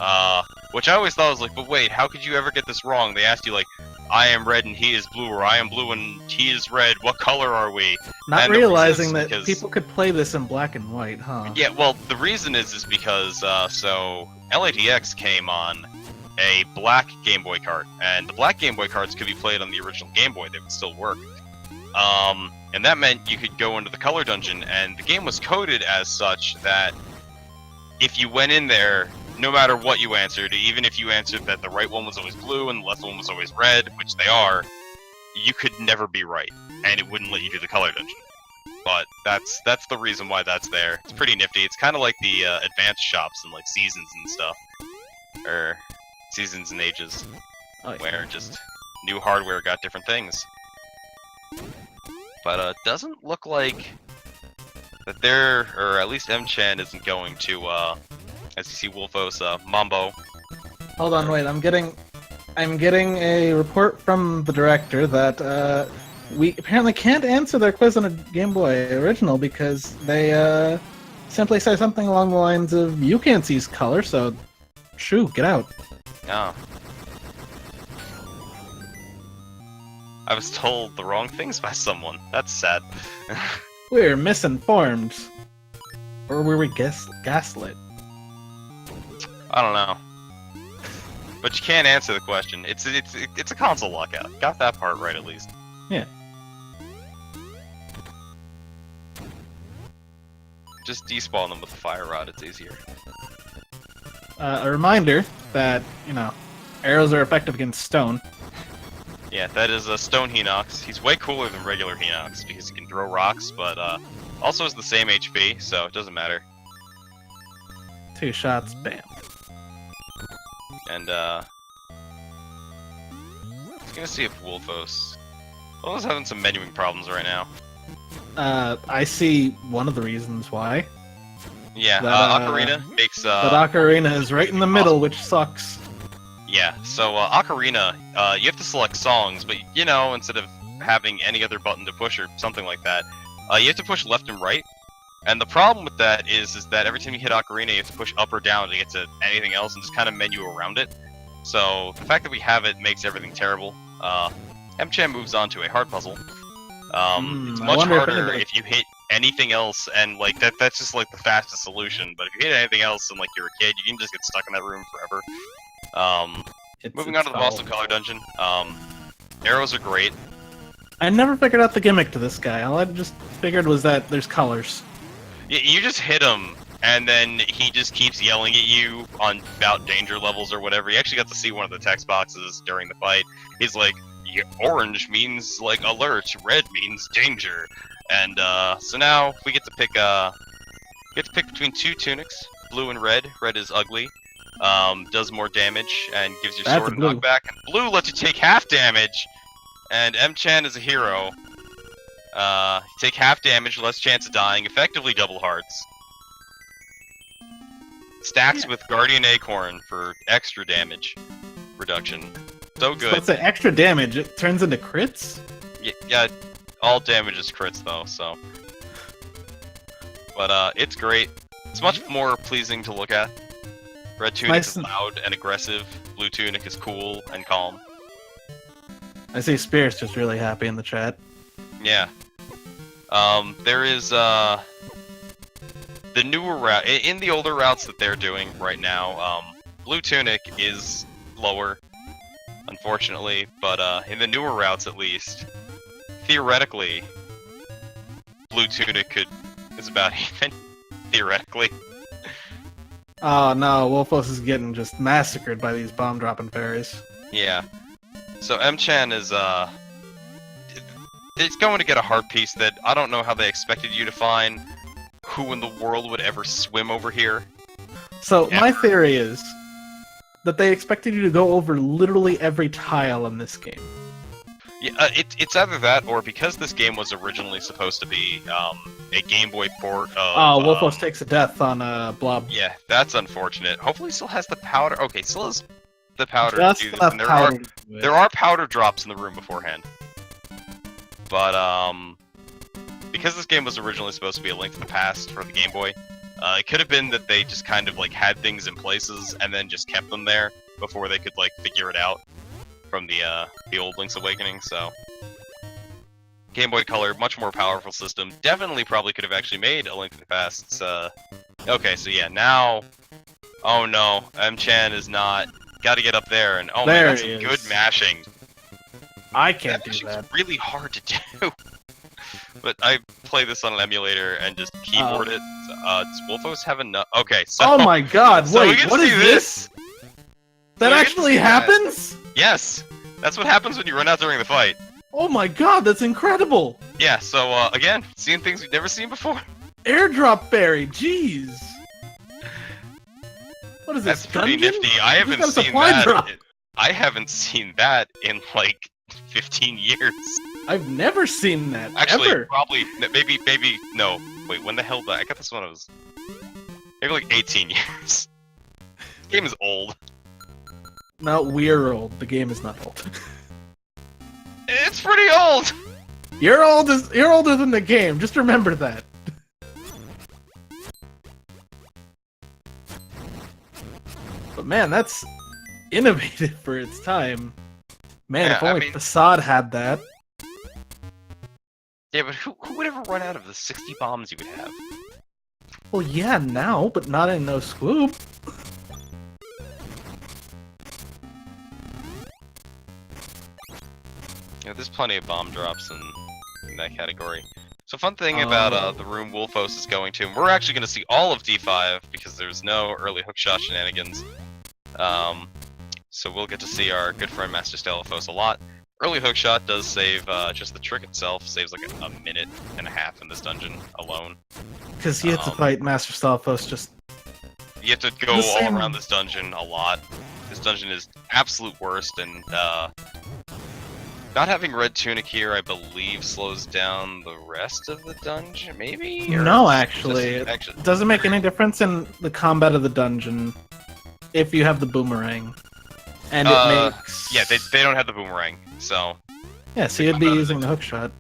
which I always thought was like, but wait, how could you ever get this wrong? They asked you like, I am red and he is blue, or I am blue and he is red. What color are we? Not and realizing that people could play this in black and white, huh? Yeah, well, the reason is because so LADX came on a black Game Boy cart, and the black Game Boy carts could be played on the original Game Boy. They would still work. And that meant you could go into the color dungeon, and the game was coded as such that if you went in there, no matter what you answered, even if you answered that the right one was always blue and the left one was always red, which they are, you could never be right, and it wouldn't let you do the color dungeon. But that's the reason why that's there. It's pretty nifty. It's kind of like the advanced shops and like Seasons and stuff, or Seasons and Ages, where just new hardware got different things. But it doesn't look like that there, or at least M-Chan isn't going to, as you see Wolfos, Mambo. Hold on, wait, I'm getting a report from the director that, we apparently can't answer their quiz on a Game Boy original because they, simply say something along the lines of, you can't see color, so, shoo, get out. Oh. I was told the wrong things by someone. That's sad. We're misinformed. Or were we gaslit? I don't know. But you can't answer the question. It's a console lockout. Got that part right at least. Yeah. Just despawn them with the fire rod. It's easier. A reminder that, you know, arrows are effective against stone. Yeah, that is a stone Hinox. He's way cooler than regular Hinox because he can throw rocks, but also has the same HP, so it doesn't matter. 2 shots, bam. And I was gonna see if Wolfos having some menuing problems right now. I see one of the reasons why. Yeah, That, Ocarina makes But Ocarina is right in the middle, which sucks. Yeah, so Ocarina, you have to select songs, but you know, instead of having any other button to push or something like that, you have to push left and right. And the problem with that is that every time you hit Ocarina, you have to push up or down to get to anything else and just kind of menu around it. So the fact that we have it makes everything terrible. M-Chan moves on to a hard puzzle. It's much harder if you hit anything else, and like that's just like the fastest solution. But if you hit anything else and like you're a kid, you can just get stuck in that room forever. Moving on to the Boss of Color dungeon. Arrows are great. I never figured out the gimmick to this guy. All I just figured was that there's colors. You just hit him, and then he just keeps yelling at you on about danger levels or whatever. You actually got to see one of the text boxes during the fight. He's like, yeah, orange means like alert, red means danger, and so now we get to pick between two tunics, blue and red. Red is ugly, does more damage and gives your sword a knockback. Blue lets you take half damage, and M-Chan is a hero. Take half damage, less chance of dying, effectively double hearts. Stacks with Guardian Acorn for extra damage reduction. So good. Let's say extra damage, it turns into crits? Yeah, all damage is crits though, so. But it's great. It's much more pleasing to look at. Red Tunic is loud and aggressive, Blue Tunic is cool and calm. I see Spear's just really happy in the chat. Yeah. There is, the newer route, in the older routes that they're doing right now, Blue Tunic is lower, unfortunately, but, in the newer routes at least, theoretically, Blue Tunic is about even, theoretically. Oh no, Wolfos is getting just massacred by these bomb-dropping fairies. Yeah. So M-Chan is, it's going to get a heart piece that I don't know how they expected you to find. Who in the world would ever swim over here? So my theory is that they expected you to go over literally every tile in this game. Yeah, it's either that or because this game was originally supposed to be a Game Boy port of... Wolfos takes a death on Blob. Yeah, that's unfortunate. Hopefully he still has the powder. Okay, still has the powder Just to do this. enough And powder there are powder drops in the room beforehand. But, because this game was originally supposed to be a Link to the Past for the Game Boy, it could have been that they just kind of, like, had things in places and then just kept them there before they could, like, figure it out from the old Link's Awakening, so... Game Boy Color, much more powerful system. Definitely probably could have actually made a Link to the Past. Okay, so yeah, now... Oh no, M-Chan is not... Gotta get up there, and oh man, that's some good mashing. I can't do that. It's really hard to do. But I play this on an emulator and just keyboard it. Does Wolfos have enough? Okay, so... Oh my god, so wait, what is this? That actually happens? Yes! That's what happens when you run out during the fight. Oh my god, that's incredible! Yeah, so, again, seeing things we've never seen before. Airdrop fairy, jeez! What is this, That's pretty nifty. I haven't seen that. I haven't seen that in, like, 15 years. I've never seen that, actually, ever. Probably, maybe, no. Wait, when the hell did I got this when I was... Maybe like 18 years. The game is old. No, we're old. The game is not old. It's pretty old! You're older than the game, just remember that. But man, that's innovative for its time. Man, if only Facade had that. Yeah, but who would ever run out of the 60 bombs you would have? Well, yeah, now, but not in No Scoop. Yeah, there's plenty of bomb drops in that category. So fun thing about the room Wolfos is going to, and we're actually going to see all of D5 because there's no early hookshot shenanigans. So we'll get to see our good friend Master Stelphos a lot. Early hookshot does save, just the trick itself saves like a minute and a half in this dungeon alone. Because you have to fight Master Stelphos just... You have to go all around this dungeon a lot. This dungeon is absolute worst, and Not having red tunic here, I believe, slows down the rest of the dungeon, maybe? Or No, just- actually, it actually, doesn't make any difference in the combat of the dungeon if you have the boomerang. And it makes... yeah, they don't have the boomerang, so... Yeah, so you'd be using the hookshot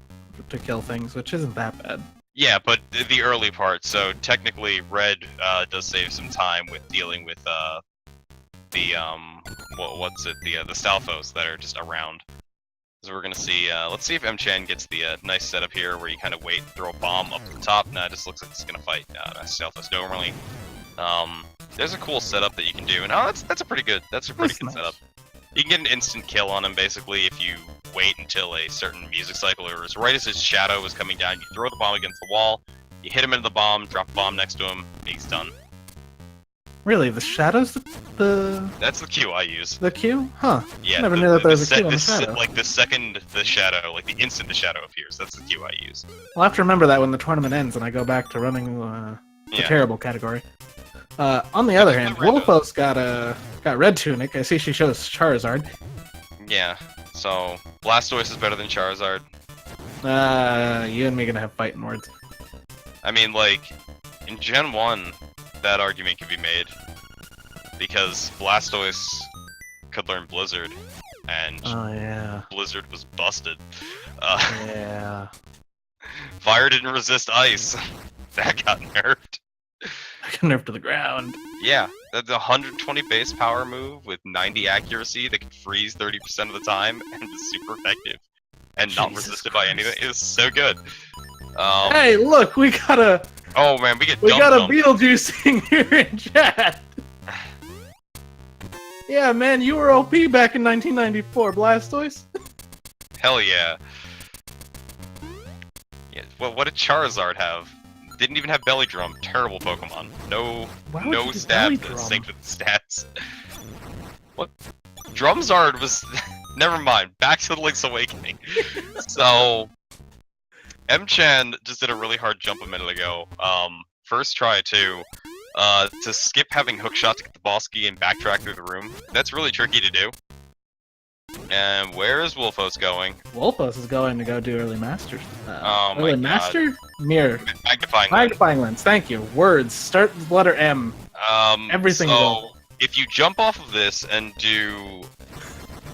to kill things, which isn't that bad. Yeah, but the early part, so technically red does save some time with dealing with the the Stalfos that are just around. So we're gonna see, let's see if M-Chan gets the nice setup here where you kind of wait and throw a bomb up the top. Nah, it just looks like it's gonna fight Stalfos normally. There's a cool setup that you can do, and that's a pretty good Nice. setup. You can get an instant kill on him basically if you wait until a certain music cycle, or right as his shadow is coming down, you throw the bomb against the wall, you hit him into the bomb, drop a bomb next to him, he's done. Really, the shadow's the That's the Q I use. Q? Huh. Yeah, Never knew that there was a se- Q on the se- shadow. like the second the shadow, like the instant the shadow appears, that's the Q I use. I'll have to remember that when the tournament ends and I go back to running the Yeah. terrible category. On the other hand, Rando. Wolfos got red tunic. I see she shows Charizard. Yeah. So Blastoise is better than Charizard. You and me gonna have fighting words. I mean, like in Gen 1, that argument could be made because Blastoise could learn Blizzard, and Oh yeah. Blizzard was busted. Yeah. Fire didn't resist ice. That got nerfed. I got nerfed to the ground. Yeah, that's a 120 base power move with 90 accuracy that can freeze 30% of the time and is super effective and not Jesus resisted by anything. It was so good. Hey, look, we got a Oh man, we get we dump got a dumped. Beetlejuicing here in chat. Yeah, man, you were OP back in 1994, Blastoise. Hell yeah. Yeah. Well, what did Charizard have? Didn't even have Belly Drum. Terrible Pokemon. No, Why would no you do stats Belly that Drum? synced with the stats. What? Drumzard was. Never mind. Back to the Link's Awakening. So, M-Chan just did a really hard jump a minute ago. First try too. To skip having hookshot to get the boss key and backtrack through the room. That's really tricky to do. And where is Wolfos going? Wolfos is going to go do early masters. Oh my early God. master? Mirror. Magnifying lens. Magnifying lens. Thank you. Words. Start with the letter M. Everything is So, over. if you jump off of this and do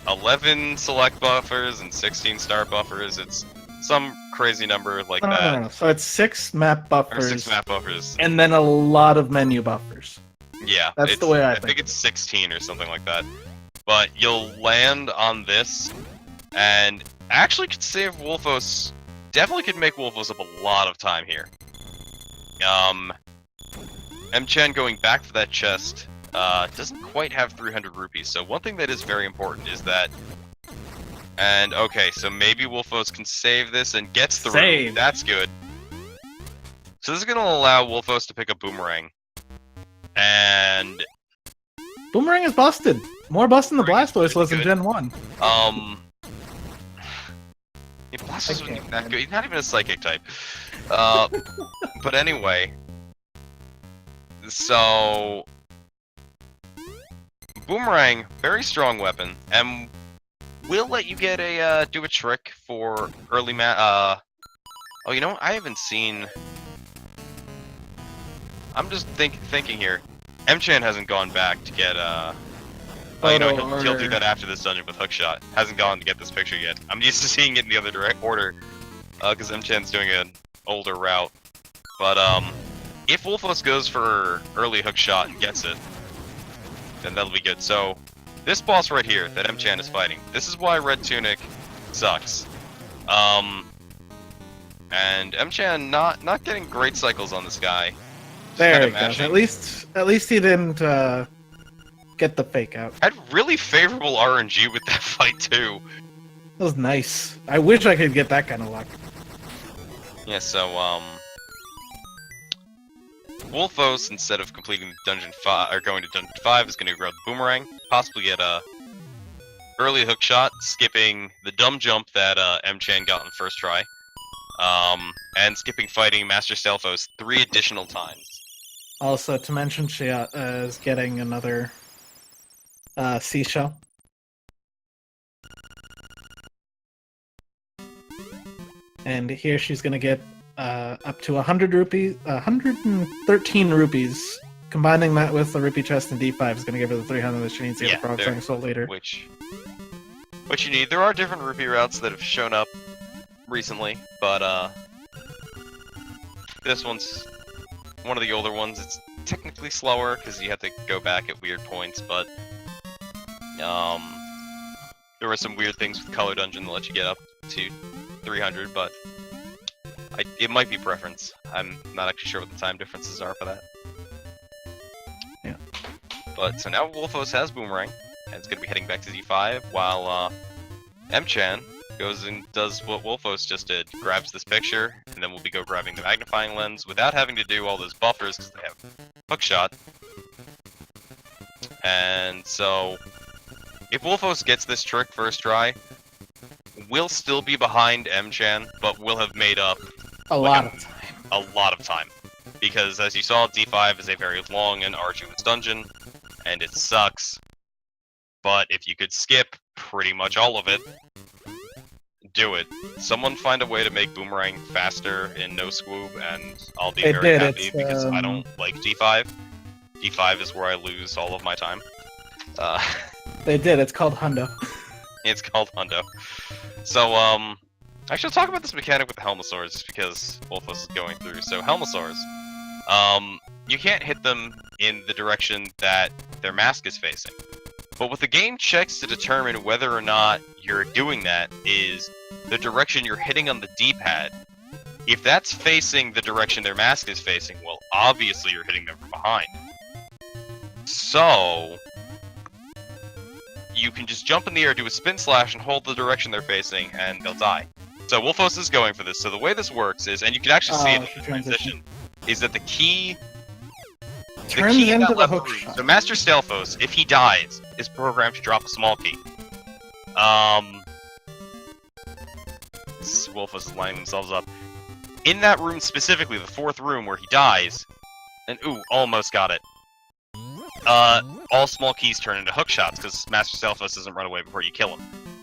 11 select buffers and 16 start buffers, it's some crazy number like that. No. So it's 6 map Or buffers 6 map buffers. and then a lot of menu buffers. Yeah, That's the way I think think. it's 16 or something like that. But you'll land on this, and actually could save Wolfos. Definitely could make Wolfos up a lot of time here. M-Chan going back for that chest doesn't quite have 300 rupees. So one thing that is very important is that. And okay, so maybe Wolfos can save this and gets the Save. room. That's good. So this is going to allow Wolfos to pick up Boomerang. And Boomerang is busted. More busted than Boomerang is Blastoise was in pretty good. Gen 1. Yeah, Blastoise wasn't Okay, even that man. good. He's not even a psychic type. But anyway, so Boomerang, very strong weapon, and will let you get a do a trick for early Oh, you know what? I haven't seen. I'm just thinking here. M-Chan hasn't gone back to get Oh, you know, Photo he'll do order. that after this dungeon with Hookshot. Hasn't gone to get this picture yet. I'm used to seeing it in the other direct order, because M-Chan's doing an older route. But if Wolfos goes for early Hookshot and gets it, then that'll be good. So this boss right here that M-Chan is fighting, this is why Red Tunic sucks. And M-Chan not getting great cycles on this guy. Just There kinda he goes. mashing. At least he didn't get the fake out. Had really favorable RNG with that fight too. That was nice. I wish I could get that kind of luck. Yeah, so Wolfos, instead of completing Dungeon 5 or going to Dungeon 5, is going to grab the Boomerang, possibly get a early hook shot, skipping the dumb jump that M-Chan got on the first try, and skipping fighting Master Stalfos 3 additional times. Also, to mention, she is getting another seashell. And here she's gonna get up to 100 rupees, 113 rupees. Combining that with the rupee chest and D5 is gonna give her the 300 that she needs to get the frog song soul later. Which you need. There are different rupee routes that have shown up recently, but this one's one of the older ones. It's technically slower because you have to go back at weird points, but there were some weird things with Color Dungeon that let you get up to 300, but it might be preference. I'm not actually sure what the time differences are for that. Yeah. But so now Wolfos has Boomerang, and it's going to be heading back to D5, while M-Chan goes and does what Wolfos just did, grabs this picture, and then we'll be grabbing the magnifying lens without having to do all those buffers because they have hookshot. And so, if Wolfos gets this trick first try, we'll still be behind M-Chan, but we'll have made up a lot of time. Because as you saw, D5 is a very long and arduous dungeon, and it sucks. But if you could skip pretty much all of it, do it. Someone find a way to make Boomerang faster in no squoob, and I'll be very happy because I don't like D5. D5 is where I lose all of my time. They did. It's called Hundo. It's called Hundo. So, actually, I'll talk about this mechanic with the Helmosaurs, just because Wolfos is going through. So, Helmosaurs, you can't hit them in the direction that their mask is facing. But what the game checks to determine whether or not you're doing that is the direction you're hitting on the D-pad. If that's facing the direction their mask is facing, well, obviously you're hitting them from behind. So, you can just jump in the air, do a spin slash, and hold the direction they're facing, and they'll die. So Wolfos is going for this. So the way this works is, and you can actually see it in the transition, is that the key turns into the hook shot. So Master Stelphos, if he dies, is programmed to drop a small key. Wolfos is lining themselves up. In that room specifically, the fourth room where he dies, and ooh, almost got it. All small keys turn into hook shots because Master Stelphos doesn't run away before you kill him.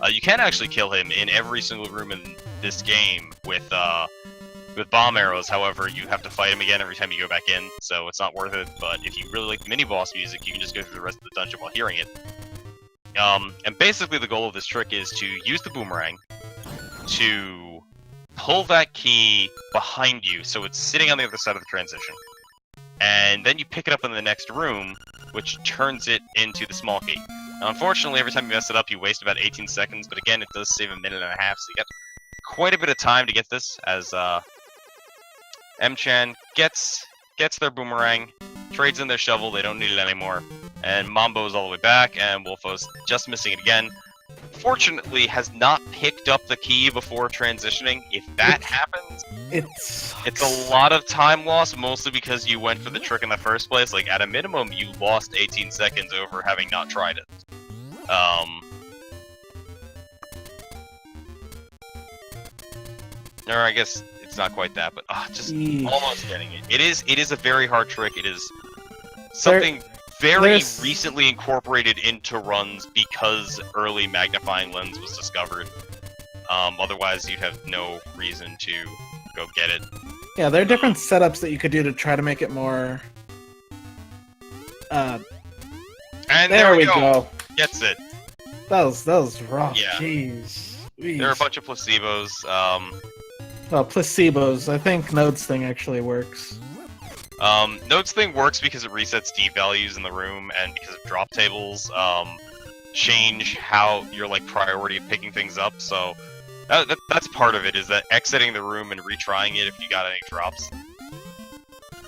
You can actually kill him in every single room in this game with bomb arrows. However, you have to fight him again every time you go back in, so it's not worth it. But if you really like the mini-boss music, you can just go through the rest of the dungeon while hearing it. And basically the goal of this trick is to use the boomerang to pull that key behind you, so it's sitting on the other side of the transition. And then you pick it up in the next room, which turns it into the small key. Now, unfortunately, every time you mess it up, you waste about 18 seconds, but again, it does save a minute and a half, so you got quite a bit of time to get this, as M-Chan gets their boomerang, trades in their shovel, they don't need it anymore, and Mambo's all the way back, and Wolfos just missing it again. Fortunately, has not picked up the key before transitioning. If that happens, it's a lot of time lost, mostly because you went for the trick in the first place. Like, at a minimum, you lost 18 seconds over having not tried it. Or I guess it's not quite that, but just almost getting it. It is a very hard trick. It is something very recently incorporated into runs because early magnifying lens was discovered. Otherwise, you'd have no reason to go get it. Yeah, there are different setups that you could do to try to make it more. And there we go. Gets it. That was rough. Yeah. Jeez. There are a bunch of placebos. Well, placebos. I think Node's thing actually works. Node's thing works because it resets D values in the room, and because of drop tables, change how your priority of picking things up. So that's part of it. Is that exiting the room and retrying it if you got any drops.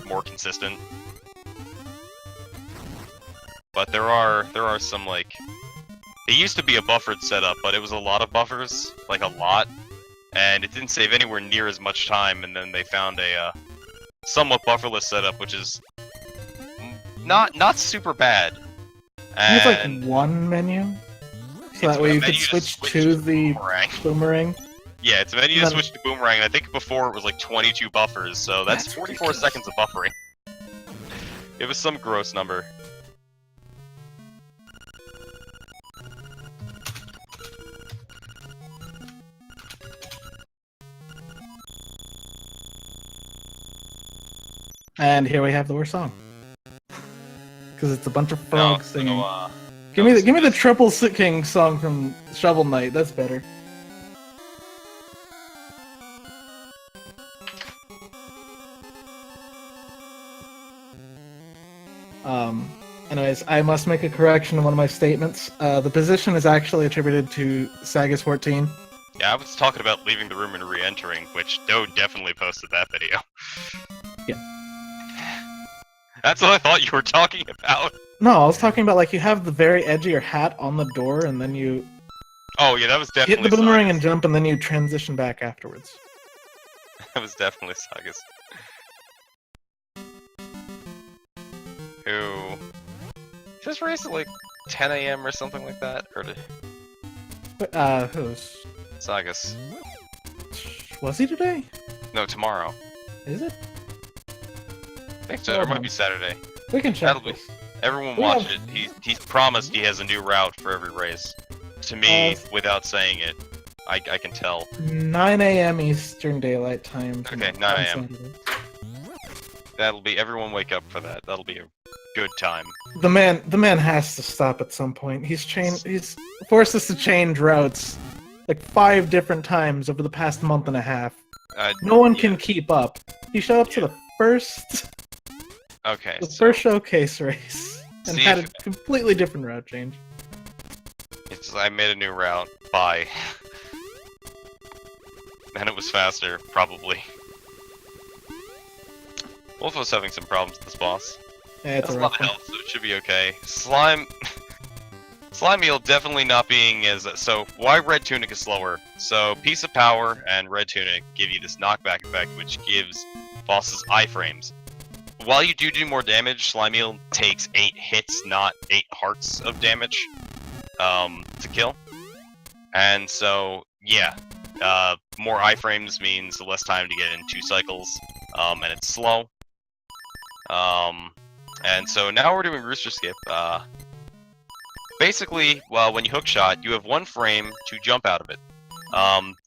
More consistent. But there are some it used to be a buffered setup, but it was a lot of buffers, a lot, and it didn't save anywhere near as much time. And then they found a somewhat bufferless setup, which is not super bad. And it's one menu, so that way you could switch to the boomerang. Yeah, it's a menu to switch to boomerang, and I think before it was 22 buffers, so that's 44 ridiculous. Seconds of buffering. It was some gross number. And here we have the worst song. Because it's a bunch of frogs singing. Give me the Triple King song from Shovel Knight. That's better. Anyways, I must make a correction in one of my statements. The position is actually attributed to Sagas14. Yeah, I was talking about leaving the room and re-entering, which Doe definitely posted that video. Yeah. That's what I thought you were talking about. No, I was talking about, like, you have the very edge of your hat on the door, and then you... Oh, yeah, that was definitely hit the boomerang Sagas. and jump, and then you transition back afterwards. That was definitely Sagas. Who... Just race at, like, 10 AM or something like that? Or did... Who's? Sagas. Was he today? No, tomorrow. Is it? I think so, or it might be Saturday. We can check That'll be... this. Everyone watch it. He's promised he has a new route for every race. To me, without saying it, I can tell. 9 AM Eastern Daylight Time. Okay, 9 AM. That'll be... Everyone wake up for that. That'll be a good time. The man has to stop at some point. He's forced us to change routes like 5 different times over the past month and a half. No one can keep up. He showed up to the first first showcase race and had a completely different route change. I made a new route. Bye. And it was faster, probably. Wolfo's having some problems with this boss. Yeah, it's a lot of health, so it should be okay. Slime Eel definitely not being as... So, why Red Tunic is slower? So, Piece of Power and Red Tunic give you this knockback effect, which gives bosses iframes. While you do more damage, Slime Eel takes 8 hits, not 8 hearts of damage, to kill. And so, yeah, more iframes means less time to get in 2 cycles, and it's slow. And so now we're doing Rooster Skip. Basically, when you hookshot, you have 1 frame to jump out of it.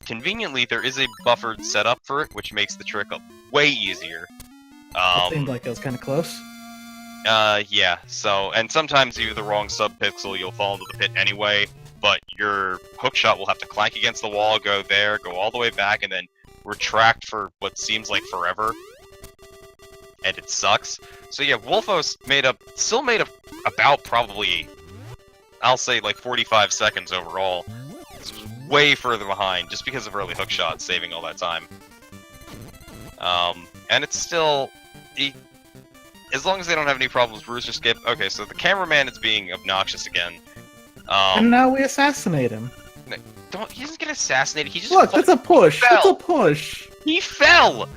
Conveniently, there is a buffered setup for it, which makes the trick way easier. It seemed like it was kind of close. Yeah, so, and sometimes you have the wrong sub-pixel, you'll fall into the pit anyway, but your hookshot will have to clank against the wall, go there, go all the way back, and then retract for what seems like forever. And it sucks. So yeah, Wolfos still made up about probably, I'll say like 45 seconds overall. It's way further behind, just because of early hookshot saving all that time. And it's still... as long as they don't have any problems with Rooster Skip... Okay, so the cameraman is being obnoxious again. And now we assassinate him. He doesn't get assassinated, he just... Look, that's a push! Fell. That's a push! He fell!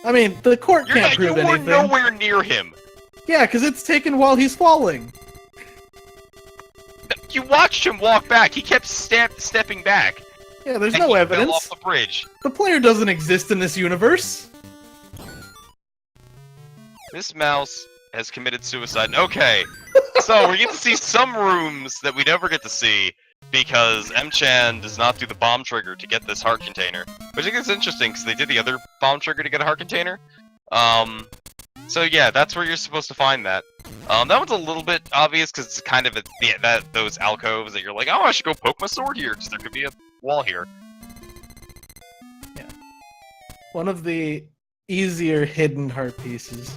I mean, the court can't prove anything. You were nowhere near him! Yeah, because it's taken while he's falling. You watched him walk back, he kept stepping back. Yeah, there's no evidence. Fell off the bridge. The player doesn't exist in this universe. This mouse has committed suicide. Okay, so we get to see some rooms that we never get to see because M-Chan does not do the bomb trigger to get this heart container. Which I think is interesting because they did the other bomb trigger to get a heart container. So yeah, that's where you're supposed to find that. That one's a little bit obvious because it's kind of those alcoves that you're like, oh, I should go poke my sword here because there could be a wall here. Yeah. One of the easier hidden heart pieces.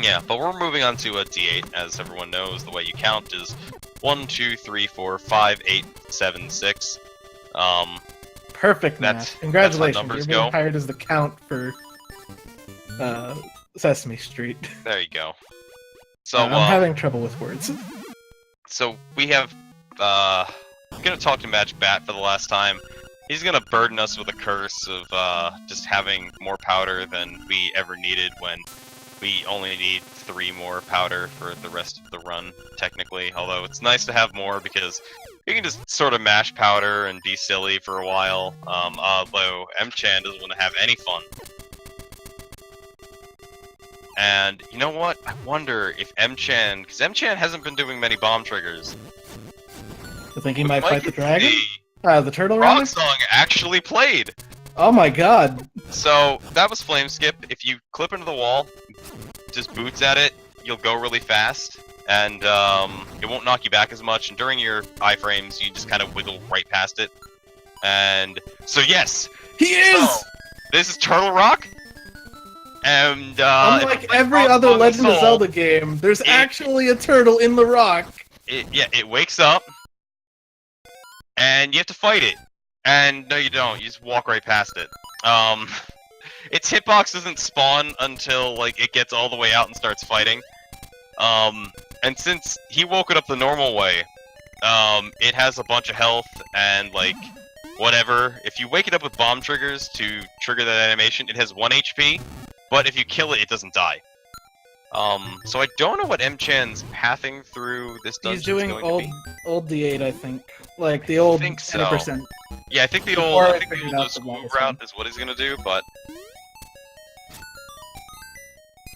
Yeah, but we're moving on to a D8. As everyone knows, the way you count is 1, 2, 3, 4, 5, 8, 7, 6. Perfect math. Congratulations, numbers you're being go. hired as the count for Sesame Street. There you go. So I'm having trouble with words. So we have I'm gonna talk to Magic Bat for the last time. He's gonna burden us with a curse of just having more powder than we ever needed when we only need 3 more powder for the rest of the run, technically. Although it's nice to have more because you can just sort of mash powder and be silly for a while. Although M-Chan doesn't want to have any fun. And you know what? I wonder if M-Chan, because M-Chan hasn't been doing many bomb triggers. You think he might fight the dragon? The turtle Rock runner? Song actually played! Oh my god! So, that was Flame Skip. If you clip into the wall, just boots at it, you'll go really fast, and it won't knock you back as much. And during your iframes, you just kind of wiggle right past it. And so yes, He is. So, this is Turtle Rock. And unlike every other Legend of Zelda game, there's actually a turtle in the rock. It wakes up, and you have to fight it. And no, you don't. You just walk right past it. Its hitbox doesn't spawn until like it gets all the way out and starts fighting. And since he woke it up the normal way, it has a bunch of health and like whatever. If you wake it up with bomb triggers to trigger that animation, it has 1 HP. But if you kill it, it doesn't die. So I don't know what M-Chan's pathing through this dungeon. He's doing is going old D8, I think, like the old 20%. Yeah, I think the Before old I figured out the school longest route one. is what he's gonna do, but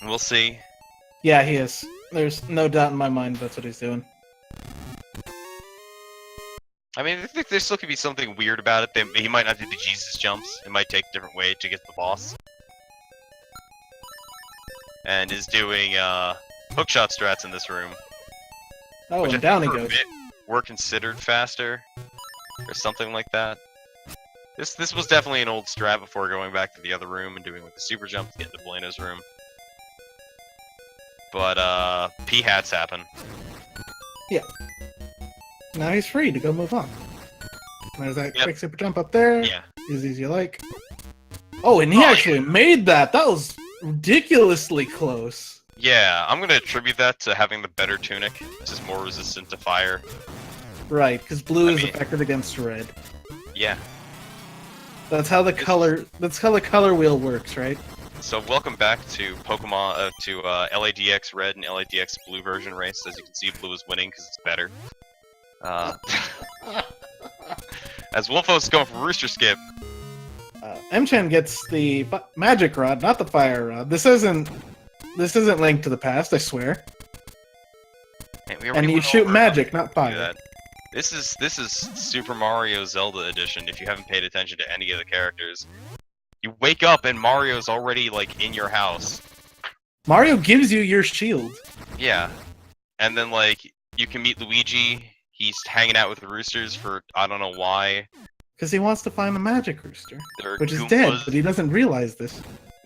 we'll see. Yeah, he is. There's no doubt in my mind that's what he's doing. I mean, I think there still could be something weird about it. He might not do the Jesus jumps. It might take a different way to get to the boss. And is doing hookshot strats in this room. Oh, which and I down he think goes. were considered faster, or something like that. This was definitely an old strat before going back to the other room and doing like the super jump to get into Bueno's room. But P-hats happen. Yeah. Now he's free to go move on. There's that Yep. quick super jump up there. Yeah. Easy as you like. Oh, and he actually made that. That was ridiculously close. Yeah, I'm gonna attribute that to having the better tunic, which is more resistant to fire. Right, because blue I is mean- effective against red. Yeah. That's how the color. That's how the color wheel works, right? So welcome back to Pokemon to LADX Red and LADX Blue version race. As you can see, Blue is winning because it's better. As Wolfos is going for Rooster Skip. M-Chan gets the magic rod, not the fire rod. This isn't Link to the Past, I swear. And you shoot magic, not fire. This is Super Mario Zelda Edition. If you haven't paid attention to any of the characters, you wake up and Mario's already like in your house. Mario gives you your shield. Yeah, and then like you can meet Luigi. He's hanging out with the roosters for I don't know why. Because he wants to find the magic rooster, There are which is Goombas. dead, but he doesn't realize this.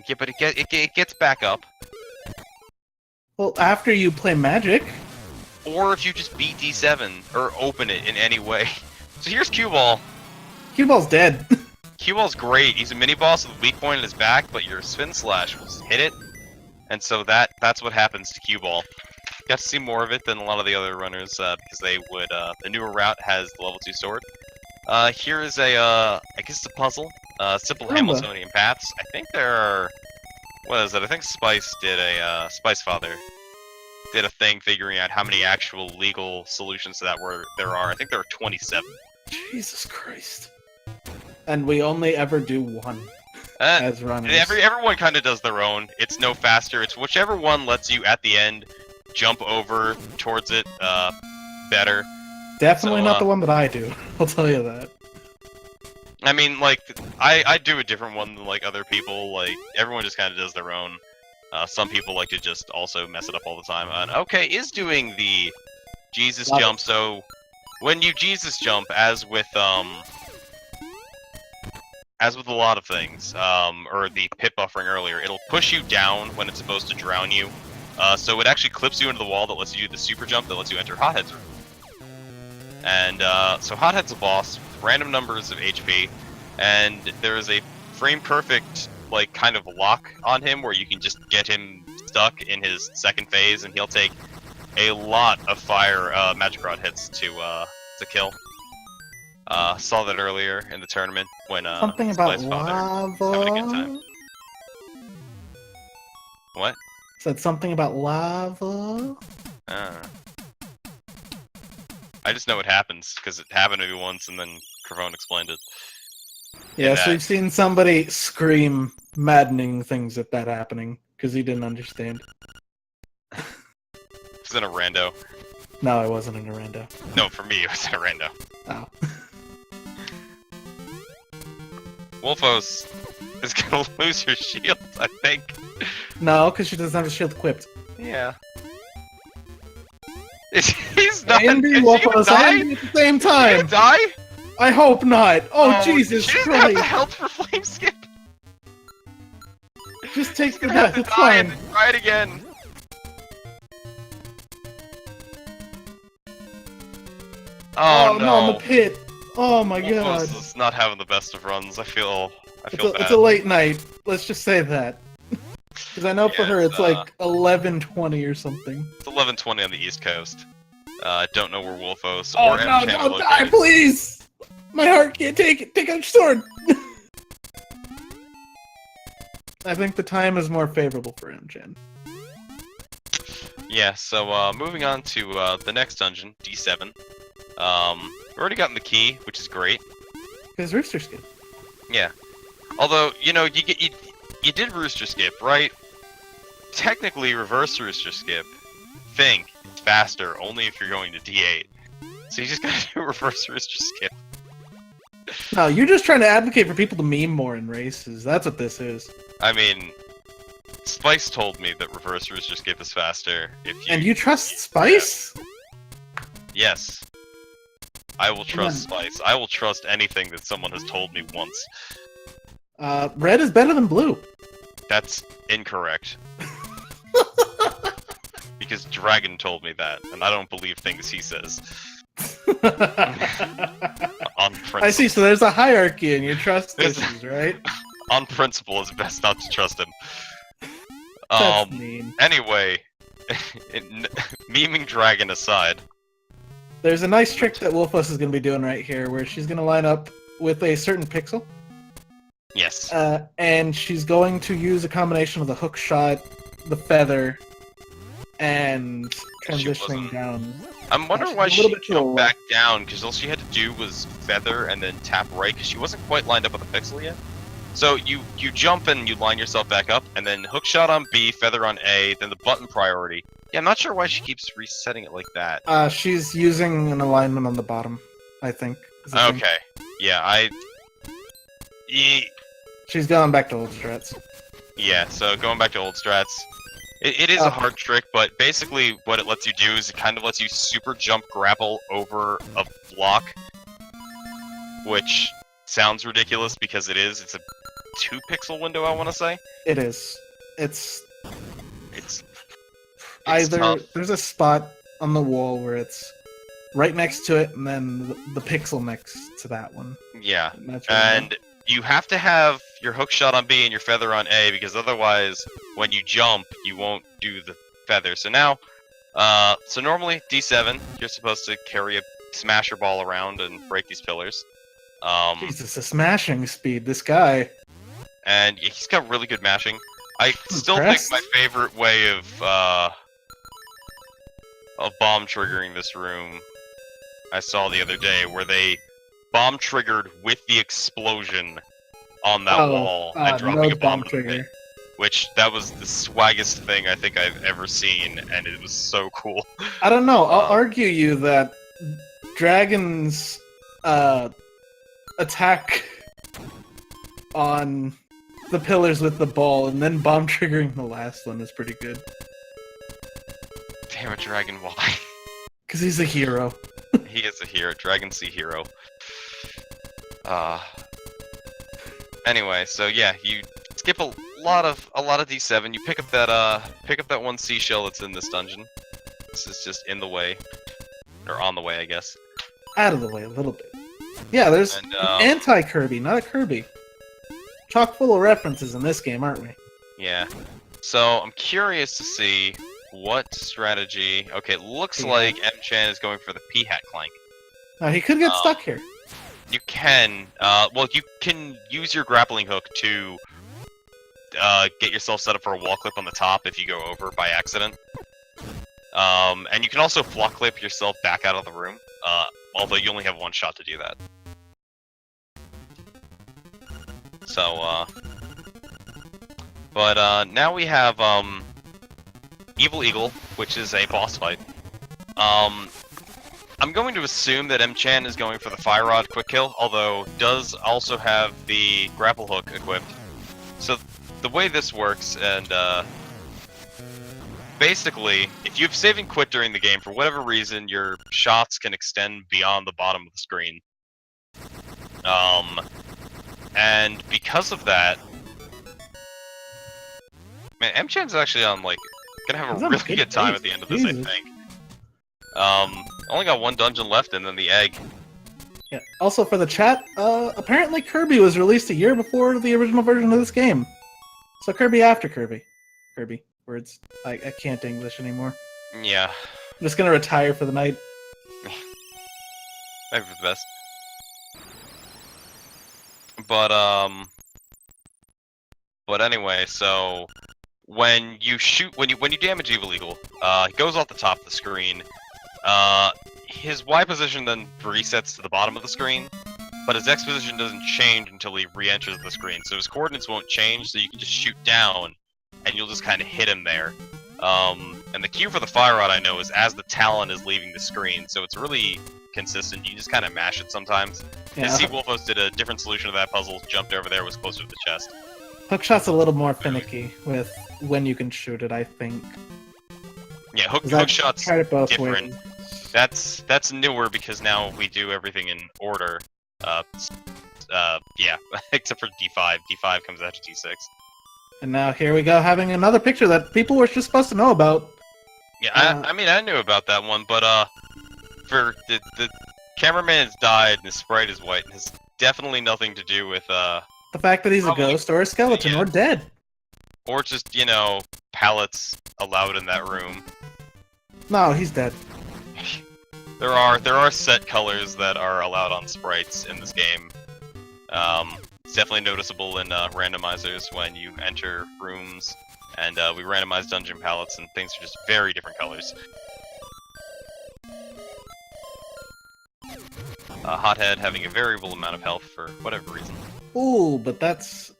Yeah, but it gets back up. Well, after you play magic, Or if you just beat D7 or open it in any way. So here's Cue Ball. Cue Ball's dead. Cue Ball's great. He's a mini boss with a weak point in his back, but your Spin Slash will hit it. And so that's what happens to Cue Ball. Got to see more of it than a lot of the other runners because they would. The newer route has the level 2 sword. Here is a I guess it's a puzzle. Simple Hamiltonian paths. I think there are. What is it? I think Spice did a Spice Father did a thing figuring out how many actual legal solutions to that there are. I think there are 27. Jesus Christ. And we only ever do one as runners. Everyone kind of does their own. It's no faster. It's whichever one lets you at the end jump over towards it better. Definitely So, not the one that I do. I'll tell you that. I mean, like, I do a different one than like other people. Like, everyone just kind of does their own. Some people like to just also mess it up all the time. And okay, is doing the Jesus Love jump. it. So when you Jesus jump, as with a lot of things, or the pit buffering earlier, it'll push you down when it's supposed to drown you. So it actually clips you into the wall that lets you do the super jump that lets you enter Hothead's room. And so Hothead's a boss with random numbers of HP, and there is a frame perfect like kind of lock on him where you can just get him stuck in his second phase, and he'll take a lot of fire magic rod hits to kill. Saw that earlier in the tournament when Something about Spice Father was having a good lava. time. What? Said something about lava. I just know it happens because it happened to me once, and then Cravone explained it. Yes, that- we've seen somebody scream maddening things at that happening because he didn't understand. It was in a rando. No, I wasn't in a rando. No, for me, it was in a rando. Oh. Wolfos is gonna lose your shield, I think. No, because she doesn't have the shield equipped. Yeah. He's not. And Is she Wolfos gonna die? and at the same Is she gonna time. die? I hope not. Oh, Jesus she doesn't have the Christ! health for flame skip. Just take the She's gonna have death. to It's die fine. and then try it again. Oh, no, I'm in the pit. Oh my Wolfos god. is not having the best of runs. I feel bad. It's a late night. Let's just say that. Because I know for Yeah, her it's, it's like 11:20 or something. It's 11:20 on the East Coast. I don't know where Wolfos Oh or no, M-Chan are don't die, located. please! My heart can't take it. Take out your sword. I think the time is more favorable for M-Chan. Yeah, so moving on to the next dungeon, D7. We've already gotten the key, which is great. Because Rooster Skin. Yeah. Although, you know, you did Rooster Skip, right? Technically, reverse Rooster Skip. Think it's faster only if you're going to D8. So you just gotta do reverse Rooster Skip. No, you're just trying to advocate for people to meme more in races. That's what this is. I mean, Spice told me that reverse Rooster Skip is faster if you... And you trust Spice? Yes. I will trust Spice. I will trust anything that someone has told me once. Red is better than blue. That's incorrect. Because Dragon told me that, and I don't believe things he says. On principle. I see, so there's a hierarchy in your trust issues, right? On principle, it's best not to trust him. That's mean. Anyway, memeing Dragon aside. There's a nice trick that Wolfos is going to be doing right here, where she's going to line up with a certain pixel. Yes. And she's going to use a combination of the hook shot, the feather, and transitioning down. I'm wondering why she jumped back down, because all she had to do was feather and then tap right, because she wasn't quite lined up with the pixel yet. So you jump and you line yourself back up, and then hook shot on B, feather on A, then the button priority. Yeah, I'm not sure why she keeps resetting it like that. She's using an alignment on the bottom, I think. Okay. Yeah, She's going back to old strats. Yeah, so going back to old strats. It is a hard trick, but basically what it lets you do is it kind of lets you super jump grapple over a block. Which sounds ridiculous because it is. It's a 2-pixel window, I want to say. It is. It's either tough. There's a spot on the wall where it's right next to it, and then the pixel next to that one. Yeah, and you have to have your hook shot on B and your feather on A, because otherwise, when you jump, you won't do the feather. So now, so normally, D7, you're supposed to carry a smasher ball around and break these pillars. Jesus, the smashing speed, this guy. And he's got really good mashing. I still think my favorite way of bomb triggering this room I saw the other day, where they bomb triggered with the explosion on that wall and dropping a bomb into the pit. Which, that was the swaggest thing I think I've ever seen, and it was so cool. I don't know, I'll argue you that Dragon's attack on the pillars with the ball and then bomb triggering the last one is pretty good. Damn it, Dragon, why? Because he's a hero. He is a hero, Dragon Sea hero. Anyway, so yeah, you skip a lot of D7. You pick up that one seashell that's in this dungeon. This is just in the way, or on the way, I guess. Out of the way a little bit. Yeah, there's an anti-Kirby, not a Kirby. Chock full of references in this game, aren't we? Yeah. So I'm curious to see what strategy. Okay, it looks like M-Chan is going for the P-Hat Clank. He could get stuck here. You can. Well, you can use your grappling hook to get yourself set up for a wall clip on the top if you go over by accident. And you can also flock clip yourself back out of the room. Although you only have one shot to do that. So, but now we have Evil Eagle, which is a boss fight. I'm going to assume that M-Chan is going for the Fire Rod quick kill, although does also have the grapple hook equipped. So the way this works, and basically, if you've save and quit during the game, for whatever reason, your shots can extend beyond the bottom of the screen. And because of that, man, M-Chan's actually on, like, gonna have a really good time at the end of this, I think. Only got one dungeon left, and then the egg. Yeah. Also, for the chat, apparently Kirby was released a year before the original version of this game. So Kirby after Kirby. Kirby. Words. I can't English anymore. Yeah. I'm just gonna retire for the night. Maybe for the best. But anyway, so when you shoot, when you damage Evil Eagle, he goes off the top of the screen. His Y position then resets to the bottom of the screen, but his X position doesn't change until he re-enters the screen. So his coordinates won't change, so you can just shoot down, and you'll just kind of hit him there. And the cue for the fire rod, I know, is as the talon is leaving the screen, so it's really consistent. You can just kind of mash it sometimes. Yeah. WhiteWolfos did a different solution to that puzzle, jumped over there, was closer to the chest. Hookshot's a little more finicky with when you can shoot it, I think. Yeah, hookshot's tried it both different. ways. That's newer because now we do everything in order. Yeah, except for D5. D5 comes after D6. And now here we go, having another picture that people were just supposed to know about. Yeah, I mean, I knew about that one, but for the cameraman has died and his sprite is white, and has definitely nothing to do with the fact that he's a ghost or a skeleton or dead. Or just, you know, pallets allowed in that room. No, he's dead. There are set colors that are allowed on sprites in this game. It's definitely noticeable in randomizers when you enter rooms, and we randomize dungeon palettes, and things are just very different colors. Hothead having a variable amount of health for whatever reason. Ooh, but that's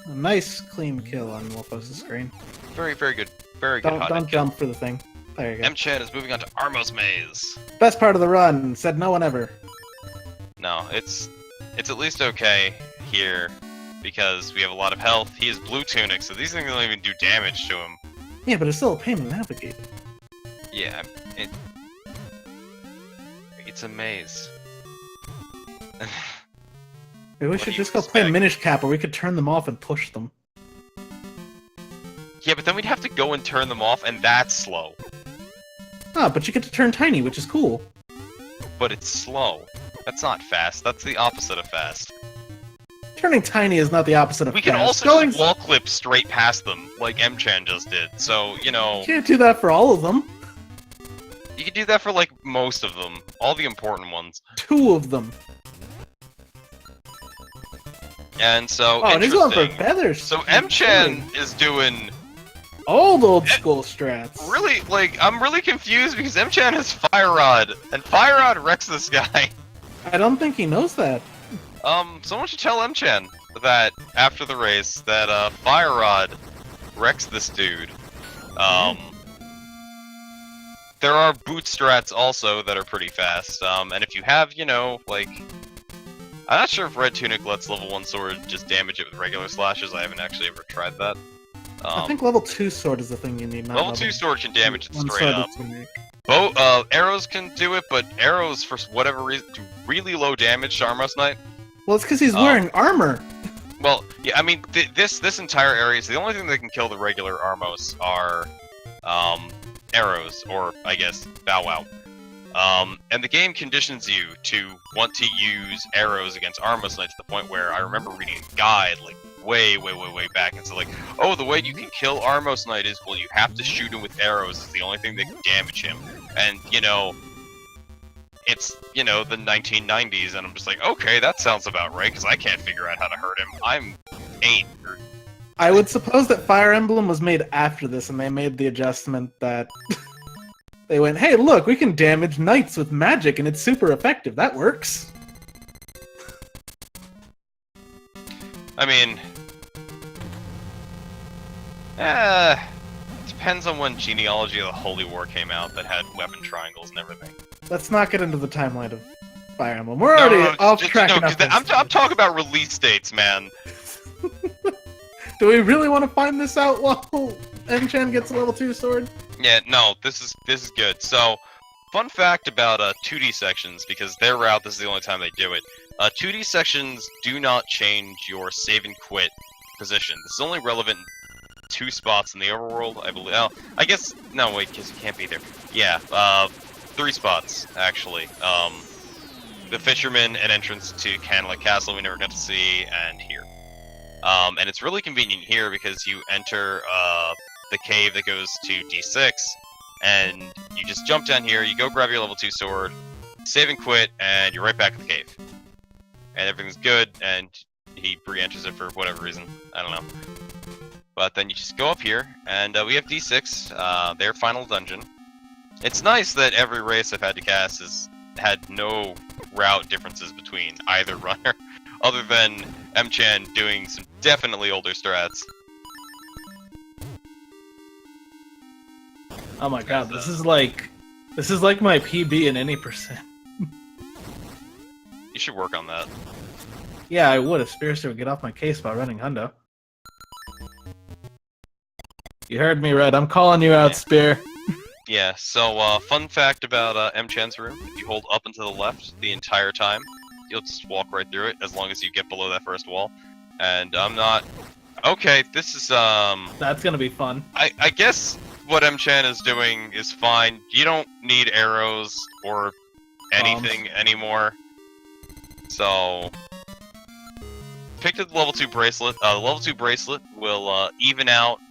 a nice clean kill on Wolfos' screen. Very, very good. Very good. Don't jump for the thing. There you go. M-Chan is moving on to Armos Maze. Best part of the run, said no one ever. No, it's at least okay here because we have a lot of health. He has blue tunic, so these things don't even do damage to him. Yeah, but it's still a pain to navigate. Yeah, it's a maze. Maybe we should just go play Minish Cap, or we could turn them off and push them. Yeah, but then we'd have to go and turn them off, and that's slow. Ah, but you get to turn tiny, which is cool. But it's slow. That's not fast. That's the opposite of fast. Turning tiny is not the opposite of we fast. can also just wall clip straight past them, like M-Chan just did. So, you know... You can't do that for all of them. You can do that for, like, most of them. All the important ones. 2 of them. And so, oh, he's going for feathers. So M-Chan is doing... old school strats. Really, like, I'm really confused because M-Chan has Fire Rod, and Fire Rod wrecks this guy. I don't think he knows that. Someone should tell M-Chan that, after the race, that, Fire Rod wrecks this dude. There are boot strats also that are pretty fast, and if you have, you know, like... I'm not sure if Red Tunic lets level 1 sword just damage it with regular slashes. I haven't actually ever tried that. I think level 2 sword is the thing you need. Not level 2 sword can damage it straight up. Bow, arrows can do it, but arrows, for whatever reason, do really low damage to Armos Knight. Well, it's because he's wearing armor. Well, yeah, I mean, this entire area, so the only thing that can kill the regular Armos are arrows, or, I guess, Bow Wow. And the game conditions you to want to use arrows against Armos Knight to the point where I remember reading a guide, like, way back, and so like, oh, the way you can kill Armos Knight is, well, you have to shoot him with arrows, it's the only thing that can damage him. And, you know, it's, you know, the 1990s, and I'm just like, okay, that sounds about right, because I can't figure out how to hurt him. I'm 8. I would suppose that Fire Emblem was made after this, and they made the adjustment that... They went, hey, look, we can damage knights with magic, and it's super effective. That works. I mean... depends on when Genealogy of the Holy War came out that had weapon triangles and everything. Let's not get into the timeline of Fire Emblem. We're already off track enough. I'm talking about release dates, man. Do we really want to find this out while M-Chan gets a level 2 sword? Yeah, no, this is good. So, fun fact about 2D sections, because their route, this is the only time they do it. 2D sections do not change your save and quit position. This is only relevant in 2 spots in the overworld, I believe. Oh, I guess no, wait, because you can't be there. Yeah, 3 spots actually. The Fisherman, an entrance to Canada Castle we never got to see, and here. And it's really convenient here because you enter the cave that goes to D6, and you just jump down here, you go grab your level 2 sword, save and quit, and you're right back at the cave. And everything's good, and he re-enters it for whatever reason. I don't know. But then you just go up here, and we have D6, their final dungeon. It's nice that every race I've had to cast has had no route differences between either runner, other than M-Chan doing some definitely older strats. Oh my god, this is like my PB in any percent. You should work on that. Yeah, I would if Spearster would get off my case by running Hundo. You heard me right, I'm calling you out, Spear. Yeah, so fun fact about M-Chan's room, if you hold up and to the left the entire time, you'll just walk right through it as long as you get below that first wall. And I'm not... Okay, this is That's gonna be fun. I guess what M-Chan is doing is fine. You don't need arrows or anything anymore. So... Picked up the level 2 bracelet. The level 2 bracelet will even out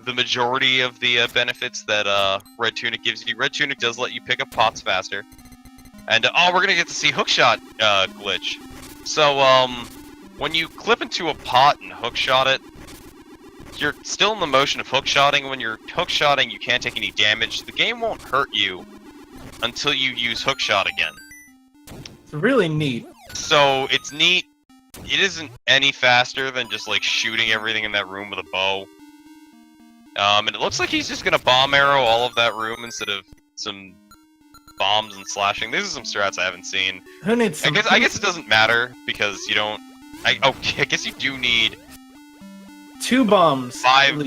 the majority of the benefits that Red Tunic gives you. Red Tunic does let you pick up pots faster. And, oh, we're gonna get to see hookshot glitch. So, when you clip into a pot and hookshot it, you're still in the motion of hookshotting. When you're hookshotting, you can't take any damage. The game won't hurt you until you use hookshot again. It's really neat. So, it's neat. It isn't any faster than just, like, shooting everything in that room with a bow. And it looks like he's just gonna bomb arrow all of that room instead of some bombs and slashing. These are some strats I haven't seen. Who needs some... I guess it doesn't matter because you don't. I guess you do need 2 bombs. 5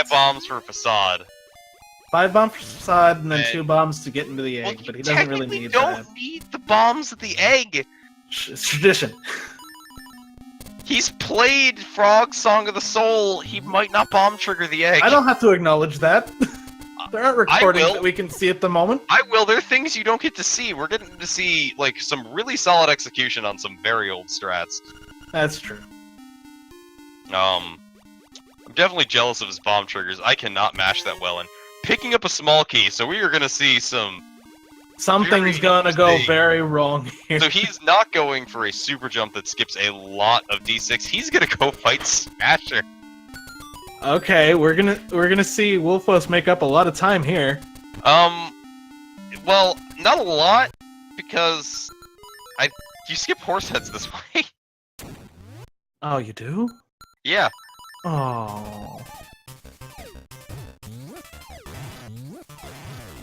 bombs for facade. 5 bombs for facade, and then And- 2 bombs to get into the egg. Well, But he doesn't really technically need don't that. need the bombs at the egg. It's tradition. He's played Frog Song of the Soul. He might not bomb trigger the egg. I don't have to acknowledge that. There aren't recordings will. that we can see at the moment. I will. There are things you don't get to see. We're getting to see like some really solid execution on some very old strats. That's true. I'm definitely jealous of his bomb triggers. I cannot mash that well. And picking up a small key, so we are gonna see some. Something's gonna go very wrong here. So he's not going for a super jump that skips a lot of D6. He's gonna go fight Smasher. Okay, we're gonna see Wolfos make up a lot of time here. Well, not a lot because you skip horse heads this way. Oh, you do? Yeah. Oh.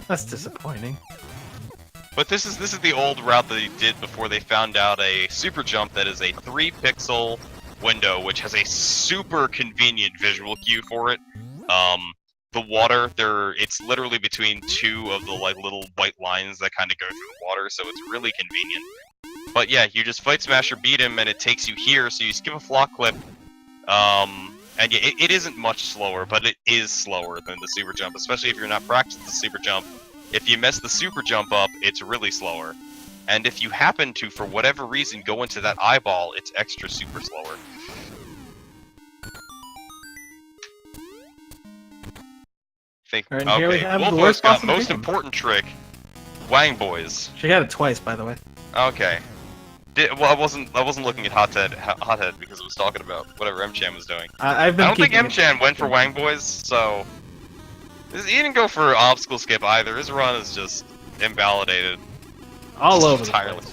That's disappointing. But this is the old route that they did before they found out a super jump that is a 3-pixel window, which has a super convenient visual cue for it. The water, it's literally between 2 of the like little white lines that kind of go through the water, so it's really convenient. But yeah, you just fight Smasher, beat him, and it takes you here, so you skip a flock clip. And yeah, it isn't much slower, but it is slower than the super jump, especially if you're not practicing the super jump. If you mess the super jump up, it's really slower. And if you happen to, for whatever reason, go into that eyeball, it's extra super slower. Alright, here we have the Wolfos worst got boss in the most game. important trick. Wang boys. She got it twice, by the way. Okay. Well, I wasn't looking at Hothead because it was talking about whatever M-Chan was doing. I've been I don't think keeping M-Chan went for Wang boys, so he didn't go for obstacle skip either. His run is just invalidated. all Just over the entirely. place.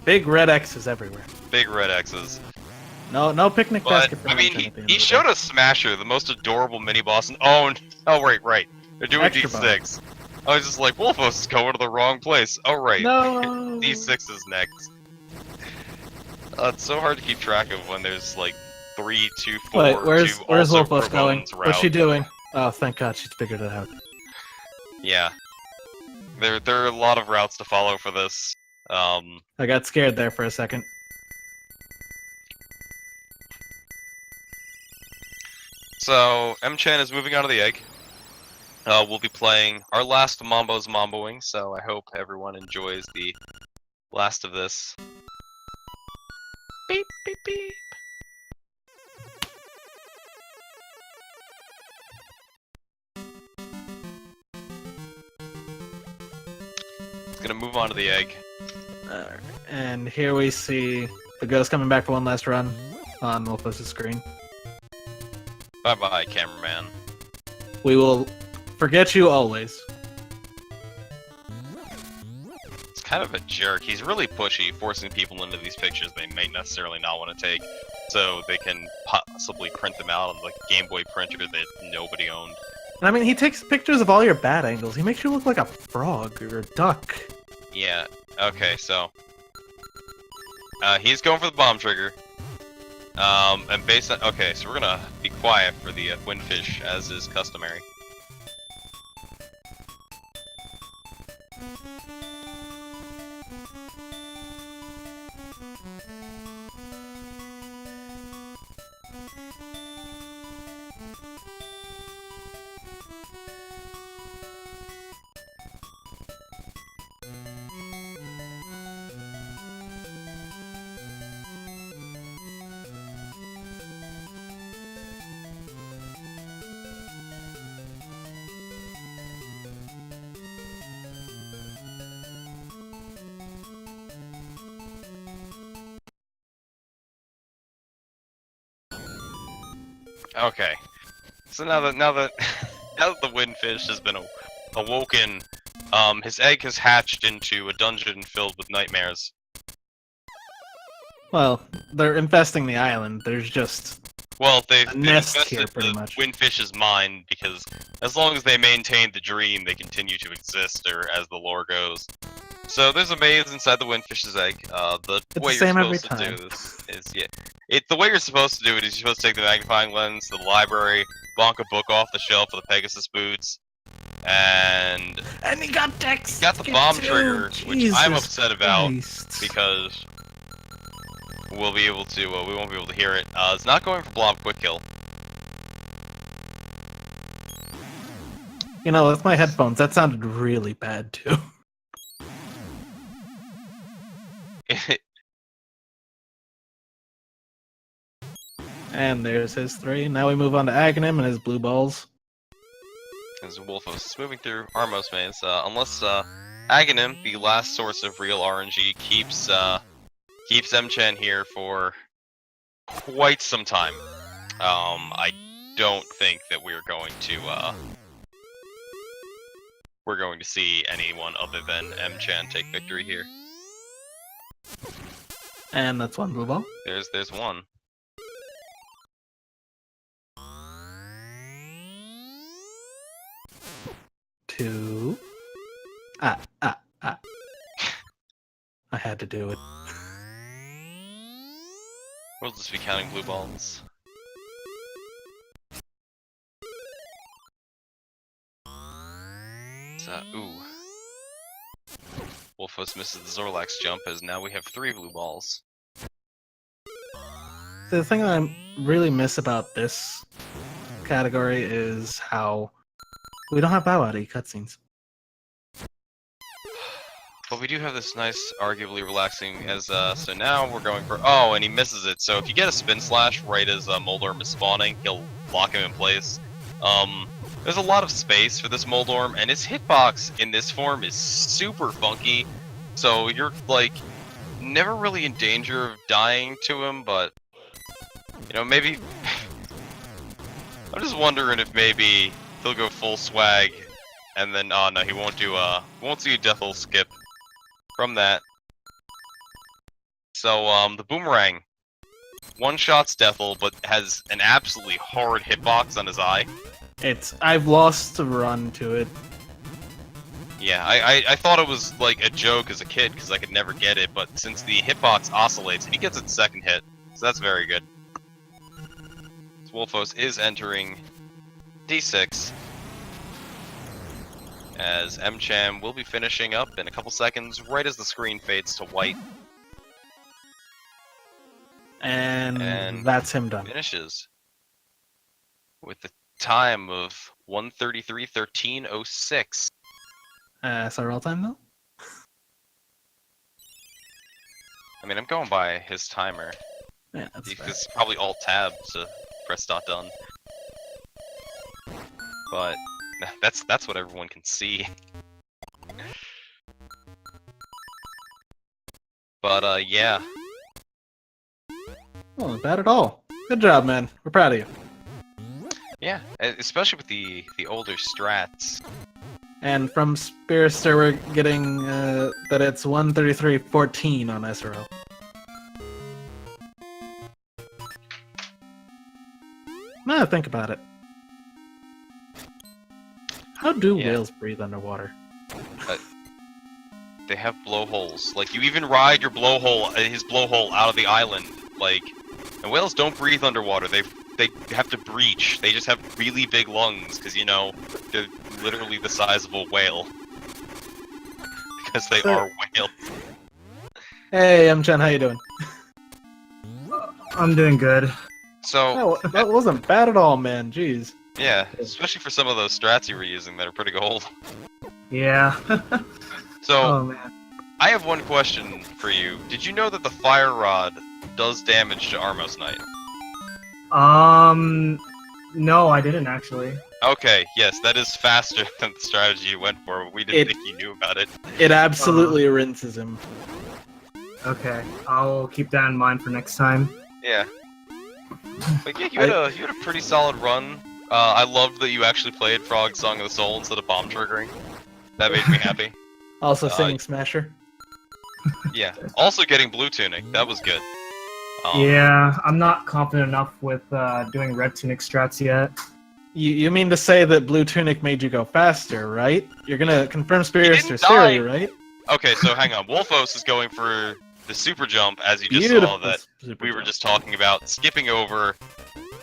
Big red X's everywhere. Big red X's. No picnic But basket for I mean, Hunter at the end he of the showed day. us Smasher, the most adorable mini boss. And oh right. They're doing Extra D6. I was just like, Wolfos is going to the wrong place. Oh right. No. D6 is next. It's so hard to keep track of when there's like 3, 2, 4. Wait, where's 2 Wolfos also going? Ramones What's she route. doing? Oh, thank God she's figured it out. Yeah. There are a lot of routes to follow for this. I got scared there for a second. So, M-Chan is moving out of the egg. We'll be playing our last Mambo's Mamboing, so I hope everyone enjoys the last of this. Beep, beep, beep. It's gonna move on to the egg. And here we see the ghost coming back for one last run on Wolfos' screen. Bye-bye, cameraman. We will forget you always. It's kind of a jerk. He's really pushy, forcing people into these pictures they may necessarily not want to take, so they can possibly print them out on the Game Boy printer that nobody owned. And I mean, he takes pictures of all your bad angles. He makes you look like a frog or a duck. Yeah, okay, so... he's going for the bomb trigger. And based on... Okay, so we're gonna be quiet for the windfish, as is customary. Okay, so now that now that the windfish has been awoken, his egg has hatched into a dungeon filled with nightmares. Well, they're infesting the island. There's just Well, they've nest infested here, pretty the much. windfish's mind because as long as they maintain the dream, they continue to exist, or as the lore goes. So there's a maze inside the windfish's egg. The way the same you're every supposed to time. do this is the way you're supposed to do it is you're supposed to take the magnifying lens to the library, bonk a book off the shelf with the Pegasus boots, and he got Dex. he got the bomb trigger, which I'm upset about Christ. because we won't be able to hear it. It's not going for Blob Quick Kill. You know, with my headphones, that sounded really bad too. And there's his 3. Now we move on to Aghanim and his blue balls. As Wolfos is moving through Armos maze, unless Aghanim, the last source of real RNG, keeps M-Chan here for quite some time. I don't think that we're going to see anyone other than M-Chan take victory here. And that's one blue ball. There's one. Two. I had to do it. We'll just be counting blue balls. Ooh. Wolfos misses the Zorlax jump as now we have 3 blue balls. The thing that I really miss about this category is how we don't have Bowwowdy cutscenes. But we do have this nice, arguably relaxing as, so now we're going for, oh, and he misses it. So if you get a spin slash right as Moldorm is spawning, he'll lock him in place. There's a lot of space for this Moldorm, and his hitbox in this form is super funky. So you're, like, never really in danger of dying to him, but, you know, maybe... I'm just wondering if maybe he'll go full swag, and then, oh no, he won't do, won't see a Death'll skip from that. So, the Boomerang one-shots Death'll, but has an absolutely hard hitbox on his eye. I've lost a run to it. Yeah, I thought it was like a joke as a kid because I could never get it, but since the hitbox oscillates, he gets its second hit, so that's very good. So Wolfos is entering D6. As M-Cham will be finishing up in a couple seconds, right as the screen fades to white. And that's him done. Finishes with the time of 1:33:13:06. Is our roll time though? I mean, I'm going by his timer. Yeah, that's fair. It's probably Alt-Tab to press dot done. But that's what everyone can see. But yeah. Oh, not bad at all. Good job, man. We're proud of you. Yeah, especially with the older strats. And from Spearster, we're getting that it's 133.14 on SRO. Now think about it. How do whales breathe underwater? They have blowholes. Like, you even ride your his blowhole out of the island. Like, and whales don't breathe underwater. They have to breach. They just have really big lungs, because, you know, they're literally the size of a whale. Because they are whales. Hey, M-Chan, how you doing? I'm doing good. So that wasn't bad at all, man. Jeez. Yeah, especially for some of those strats you were using that are pretty old. Yeah. So, oh man. I have one question for you. Did you know that the fire rod does damage to Armos Knight? No, I didn't actually. Okay, yes, that is faster than the strategy you went for, but we didn't think you knew about it. It absolutely rinses him. Okay, I'll keep that in mind for next time. Yeah. But yeah, you had a pretty solid run. I loved that you actually played Frog Song of the Soul instead of bomb triggering. That made me happy. Also singing Smasher. Yeah. Also getting Blue Tunic. That was good. Yeah, I'm not confident enough with doing Red Tunic strats yet. You mean to say that Blue Tunic made you go faster, right? You're gonna confirm Spearster Siri, right? Okay, so hang on. Wolfos is going for the super jump, as you just saw that we were just talking about, skipping over,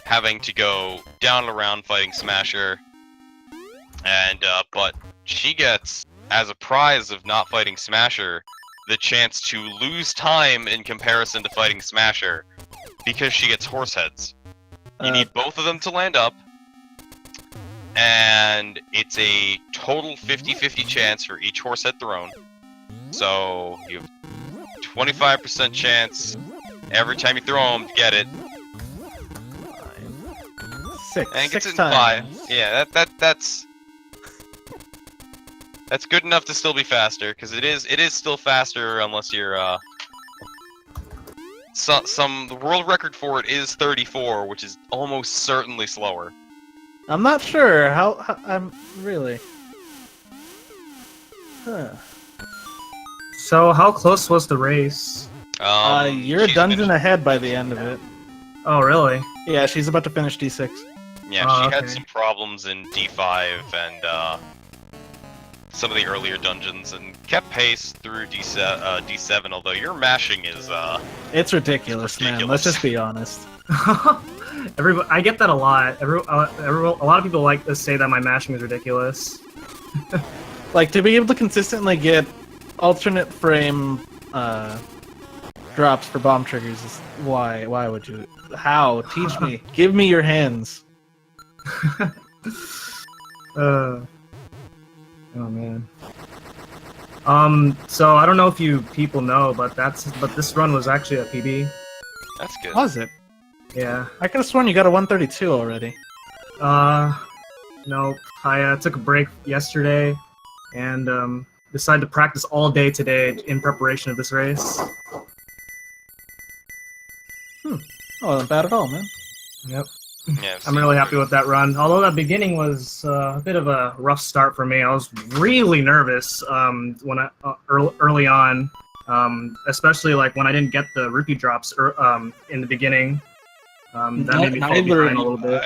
having to go down and around fighting Smasher, and but she gets, as a prize of not fighting Smasher, the chance to lose time in comparison to fighting Smasher, because she gets horse heads. You need both of them to land up, and it's a total 50-50 chance for each horse head thrown. So you have 25% chance every time you throw them to get it. Six. And it gets Six it in times. 5. Yeah, that's good enough to still be faster, because it is still faster unless you're the world record for it is 34, which is almost certainly slower. I'm not sure how I'm really. Huh. So, how close was the race? You're a dungeon ahead by the end of it. Oh, really? Yeah, she's about to finish D6. Yeah, she had some problems in D5 and some of the earlier dungeons, and kept pace through D7. Although your mashing is it's ridiculous, man. Let's just be honest. I get that a lot. A lot of people like to say that my mashing is ridiculous. Like, to be able to consistently get alternate frame drops for bomb triggers is why would you? How? Teach me. Give me your hands. Oh man. So I don't know if you people know, but this run was actually a PB. That's good. Was it? Yeah. I could have sworn you got a 132 already. Nope. I took a break yesterday, and decided to practice all day today in preparation of this race. Oh, not bad at all, man. Yep. Yeah, I'm really happy with that run. Although that beginning was a bit of a rough start for me. I was really nervous when early on, especially like when I didn't get the rupee drops in the beginning. That made me fall behind a little bit.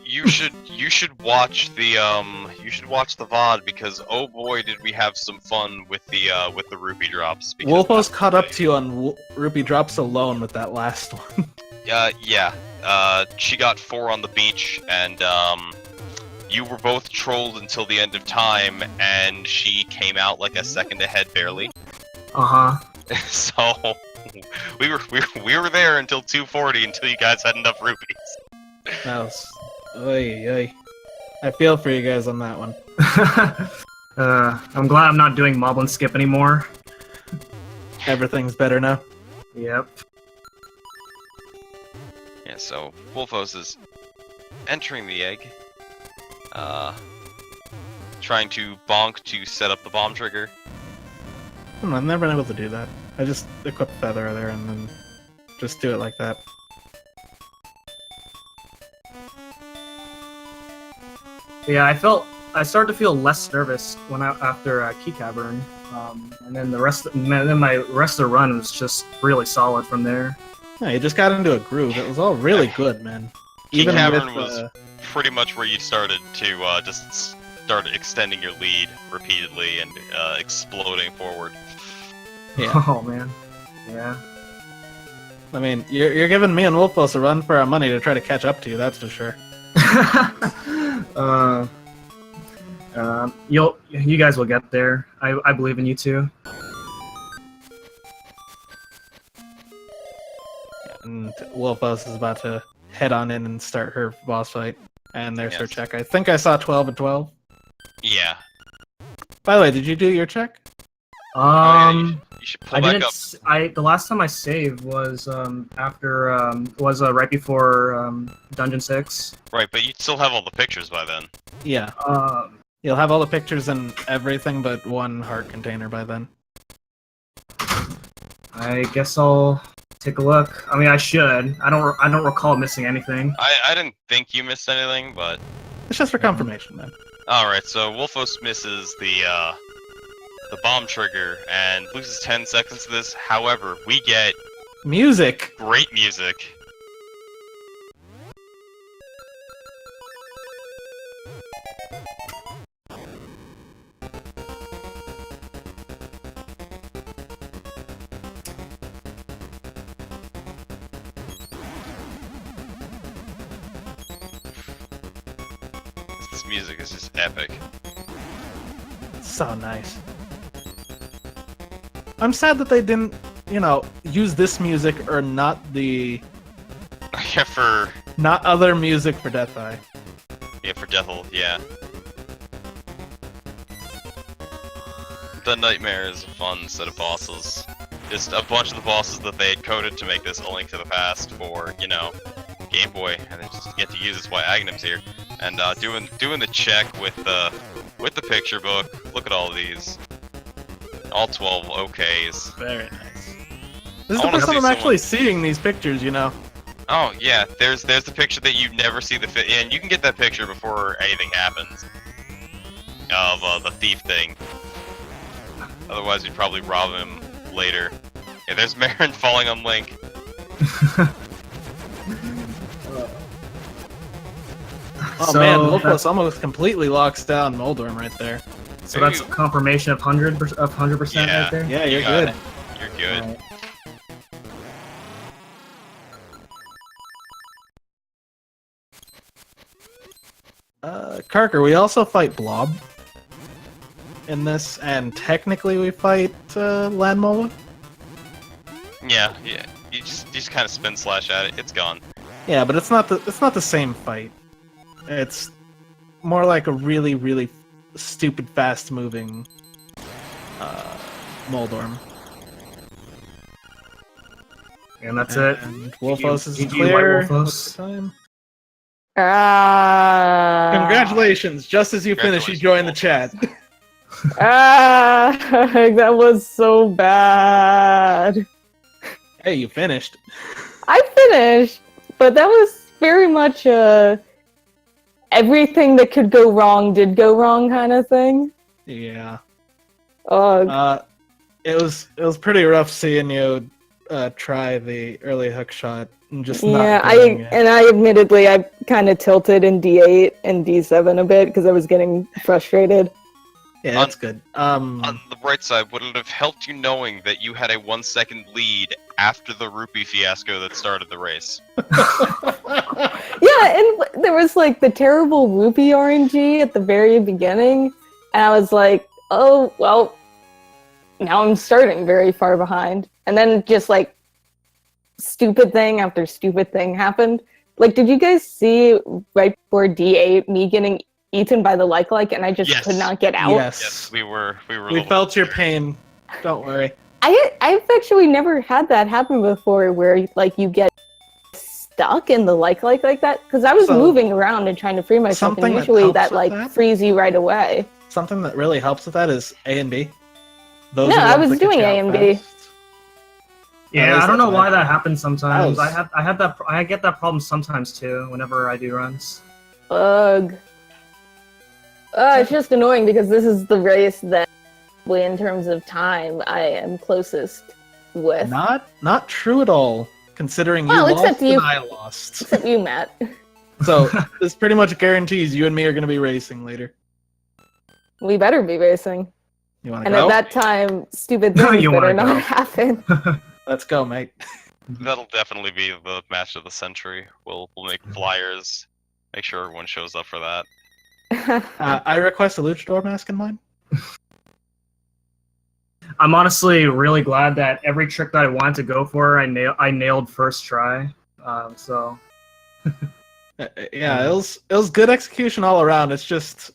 You should watch the VOD, because oh boy did we have some fun with the rupee drops. Wolfos caught up to you on rupee drops alone with that last one. Yeah. She got 4 on the beach, and you were both trolled until the end of time, and she came out like a second ahead barely. So we were there until 2:40 until you guys had enough rupees. That was... Oy, oy. I feel for you guys on that one. I'm glad I'm not doing Moblin Skip anymore. Everything's better now. Yep. Yeah, so Wolfos is entering the egg. Trying to bonk to set up the bomb trigger. I've never been able to do that. I just equip Feather there and then just do it like that. Yeah, I started to feel less nervous after Key Cavern, and then my rest of the run was just really solid from there. Yeah, you just got into a groove. It was all really good, man. Key Even Cavern with, was pretty much where you started to just start extending your lead repeatedly and exploding forward. Yeah. Oh man, yeah. I mean, you're giving me and Wolfos a run for our money to try to catch up to you. That's for sure. You guys will get there. I believe in you too. And Wolfos is about to head on in and start her boss fight. And there's her Yes. check. I think I saw 12 and 12. Yeah. By the way, did you do your check? You should pull back up. The last time I saved was right before Dungeon 6. Right, but you'd still have all the pictures by then. Yeah. You'll have all the pictures and everything but one heart container by then. I guess I'll take a look. I mean, I should. I don't recall missing anything. I didn't think you missed anything, but... It's just for confirmation, man. Alright, so Wolfos misses the bomb trigger and loses 10 seconds to this. However, we get Music! great music. This music is just epic. So nice. I'm sad that they didn't, use this music or not Yeah, not other music for Death Eye. for Deathel, yeah. The Nightmare is a fun set of bosses. Just a bunch of the bosses that they had coded to make this A Link to the Past for, Game Boy, and they just get to use this while Agnum's here. And doing the check with the picture book. Look at all of these. All 12 OKs. Very nice. This is I the wanna first time see I'm actually someone- seeing these pictures, Oh yeah, there's the picture that you never see and you can get that picture before anything happens. Of the thief thing. Otherwise, we'd probably rob him later. Yeah, there's Marin falling on Link. Oh man, Wolfos almost completely locks down Moldorm right there. So that's Ooh. confirmation of 100% Yeah. right there. Yeah, you're got good. it. You're good. Alright. Karker, we also fight Blob in this, and technically we fight Landmola. Yeah. You just kind of spin slash at it. It's gone. Yeah, but it's not the same fight. It's more like a really, really stupid, fast-moving Moldorm. And that's it. And Wolfos is GG, clear. WhiteWolfos. Time. Ah. Congratulations! Just as you finish, you join the chat. Ah. That was so bad. Hey, you finished. I finished, but that was very much everything that could go wrong did go wrong kind of thing. Yeah. Uh, It was pretty rough seeing you try the early hook shot and just not doing it. I admittedly I kind of tilted in D8 and D7 a bit because I was getting frustrated. Yeah, that's good. On the bright side, would it have helped you knowing that you had a 1 second lead after the rupee fiasco that started the race. Yeah, and there was like the terrible rupee RNG at the very beginning, and I was like, oh, well, now I'm starting very far behind. And then just like stupid thing after stupid thing happened. Like, did you guys see right before D8 me getting eaten by the like, and I just Yes. could not get out? Yes, we were. We felt your pain. Don't worry. I've actually never had that happen before, where like you get stuck in the like that, because I was So, moving around and trying to free myself, and something that usually helps that with like that? frees you right away. Something that really helps with that is A and B. Those No, are the I ones was that get doing you out A and B. fast. At Yeah, least I don't know that's why what that happens sometimes. was- I get that problem sometimes too whenever I do runs. Ugh. It's just annoying because this is the race that, in terms of time, I am closest with. Not true at all, considering Well, you except lost and you. I lost. Except you, Matt. So this pretty much guarantees you and me are going to be racing later. We better be racing. You want to And go? at that time, stupid No, things you better wanna not go. happen. Let's go, mate. That'll definitely be the match of the century. We'll make flyers. Make sure everyone shows up for that. I request a luchador mask in mine. I'm honestly really glad that every trick that I wanted to go for, I nailed first try. So Yeah, it was good execution all around. It's just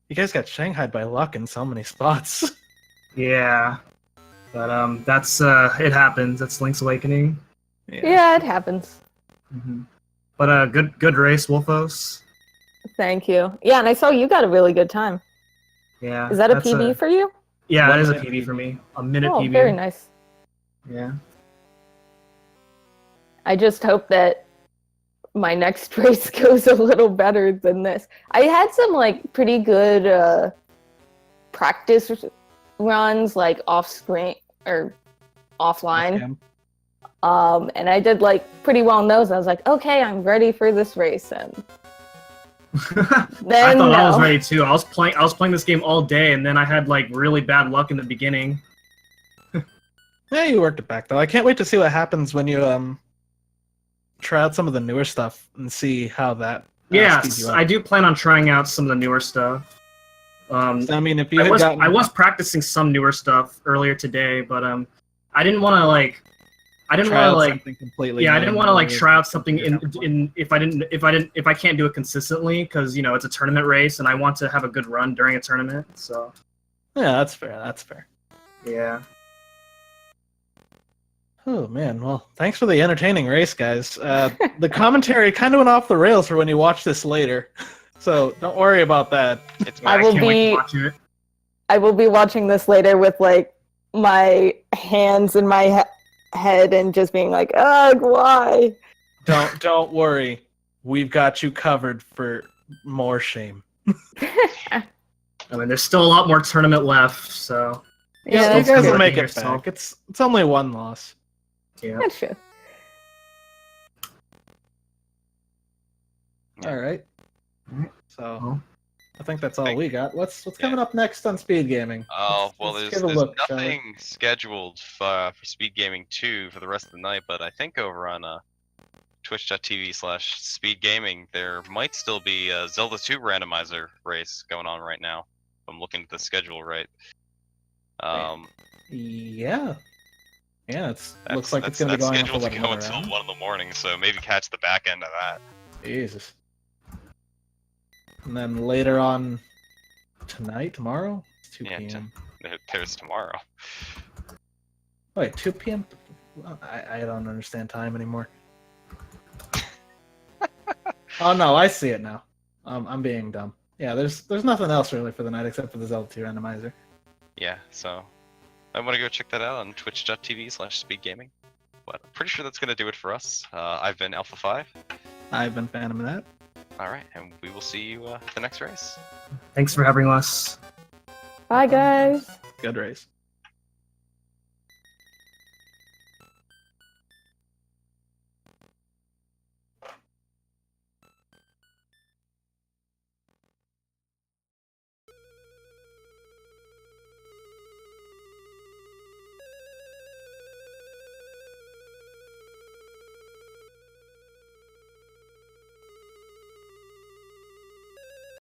you guys got shanghaied by luck in so many spots. yeah, but that's it happens. That's Link's Awakening. Yeah, it happens. But good race, Wolfos. Thank you. Yeah, and I saw you got a really good time. Yeah. Is that a that's PB for you? Yeah, One it is a minute PB for me. A minute Oh, PB. very nice. Yeah. I just hope that my next race goes a little better than this. I had some like pretty good practice runs, like off screen or offline. And I did like pretty well in those. I was like, okay, I'm ready for this race, and I then thought I was no. ready too. I was playing this game all day, and then I had like really bad luck in the beginning. Yeah, you worked it back though. I can't wait to see what happens when you try out some of the newer stuff and see how that speeds Yes, you up. I do plan on trying out some of the newer stuff. I mean, if you I had was gotten, I was practicing some newer stuff earlier today, but I didn't want to like try out something completely. I new didn't and want to like new. try out something in if I can't do it consistently, because it's a tournament race and I want to have a good run during a tournament. So Yeah, that's fair. That's fair. yeah. Oh man, well, thanks for the entertaining race, guys. The commentary kind of went off the rails for when you watch this later, so don't worry about that. It's I I will can't wait be- to watch it. I will be watching this later with like my hands in my head and just being like, ugh, why? Don't worry, we've got you covered for more shame. I mean, there's still a lot more tournament left, so Yeah, you that's guys true. will make it Yourself. back. It's only one loss. yeah. That's true. All right. Alright. So Well. I think that's all we got. What's coming up next on Speed Gaming? Oh, Let's- well, let's there's give a look, shall we? nothing scheduled for Speed Gaming 2 for the rest of the night, but I think over on twitch.tv/Speed Gaming, there might still be a Zelda 2 randomizer race going on right now. If I'm looking at the schedule right. Yeah. Yeah, looks like it's that's going to be going on for scheduled what, to go another until round? 1 in the morning, so maybe catch the back end of that. Jesus. And then later on tomorrow? It's 2 Yeah, p.m. There's tomorrow. Wait, 2 p.m.? Well, I don't understand time anymore. Oh no, I see it now. I'm being dumb. Yeah, there's nothing else really for the night except for the Zelda 2 randomizer. Yeah, so I want to go check that out on twitch.tv/Speed Gaming. But I'm pretty sure that's going to do it for us. I've been Alpha 5. I've been Phantom of that. Alright, and we will see you at the next race. Thanks for having us. Bye, guys. Good race.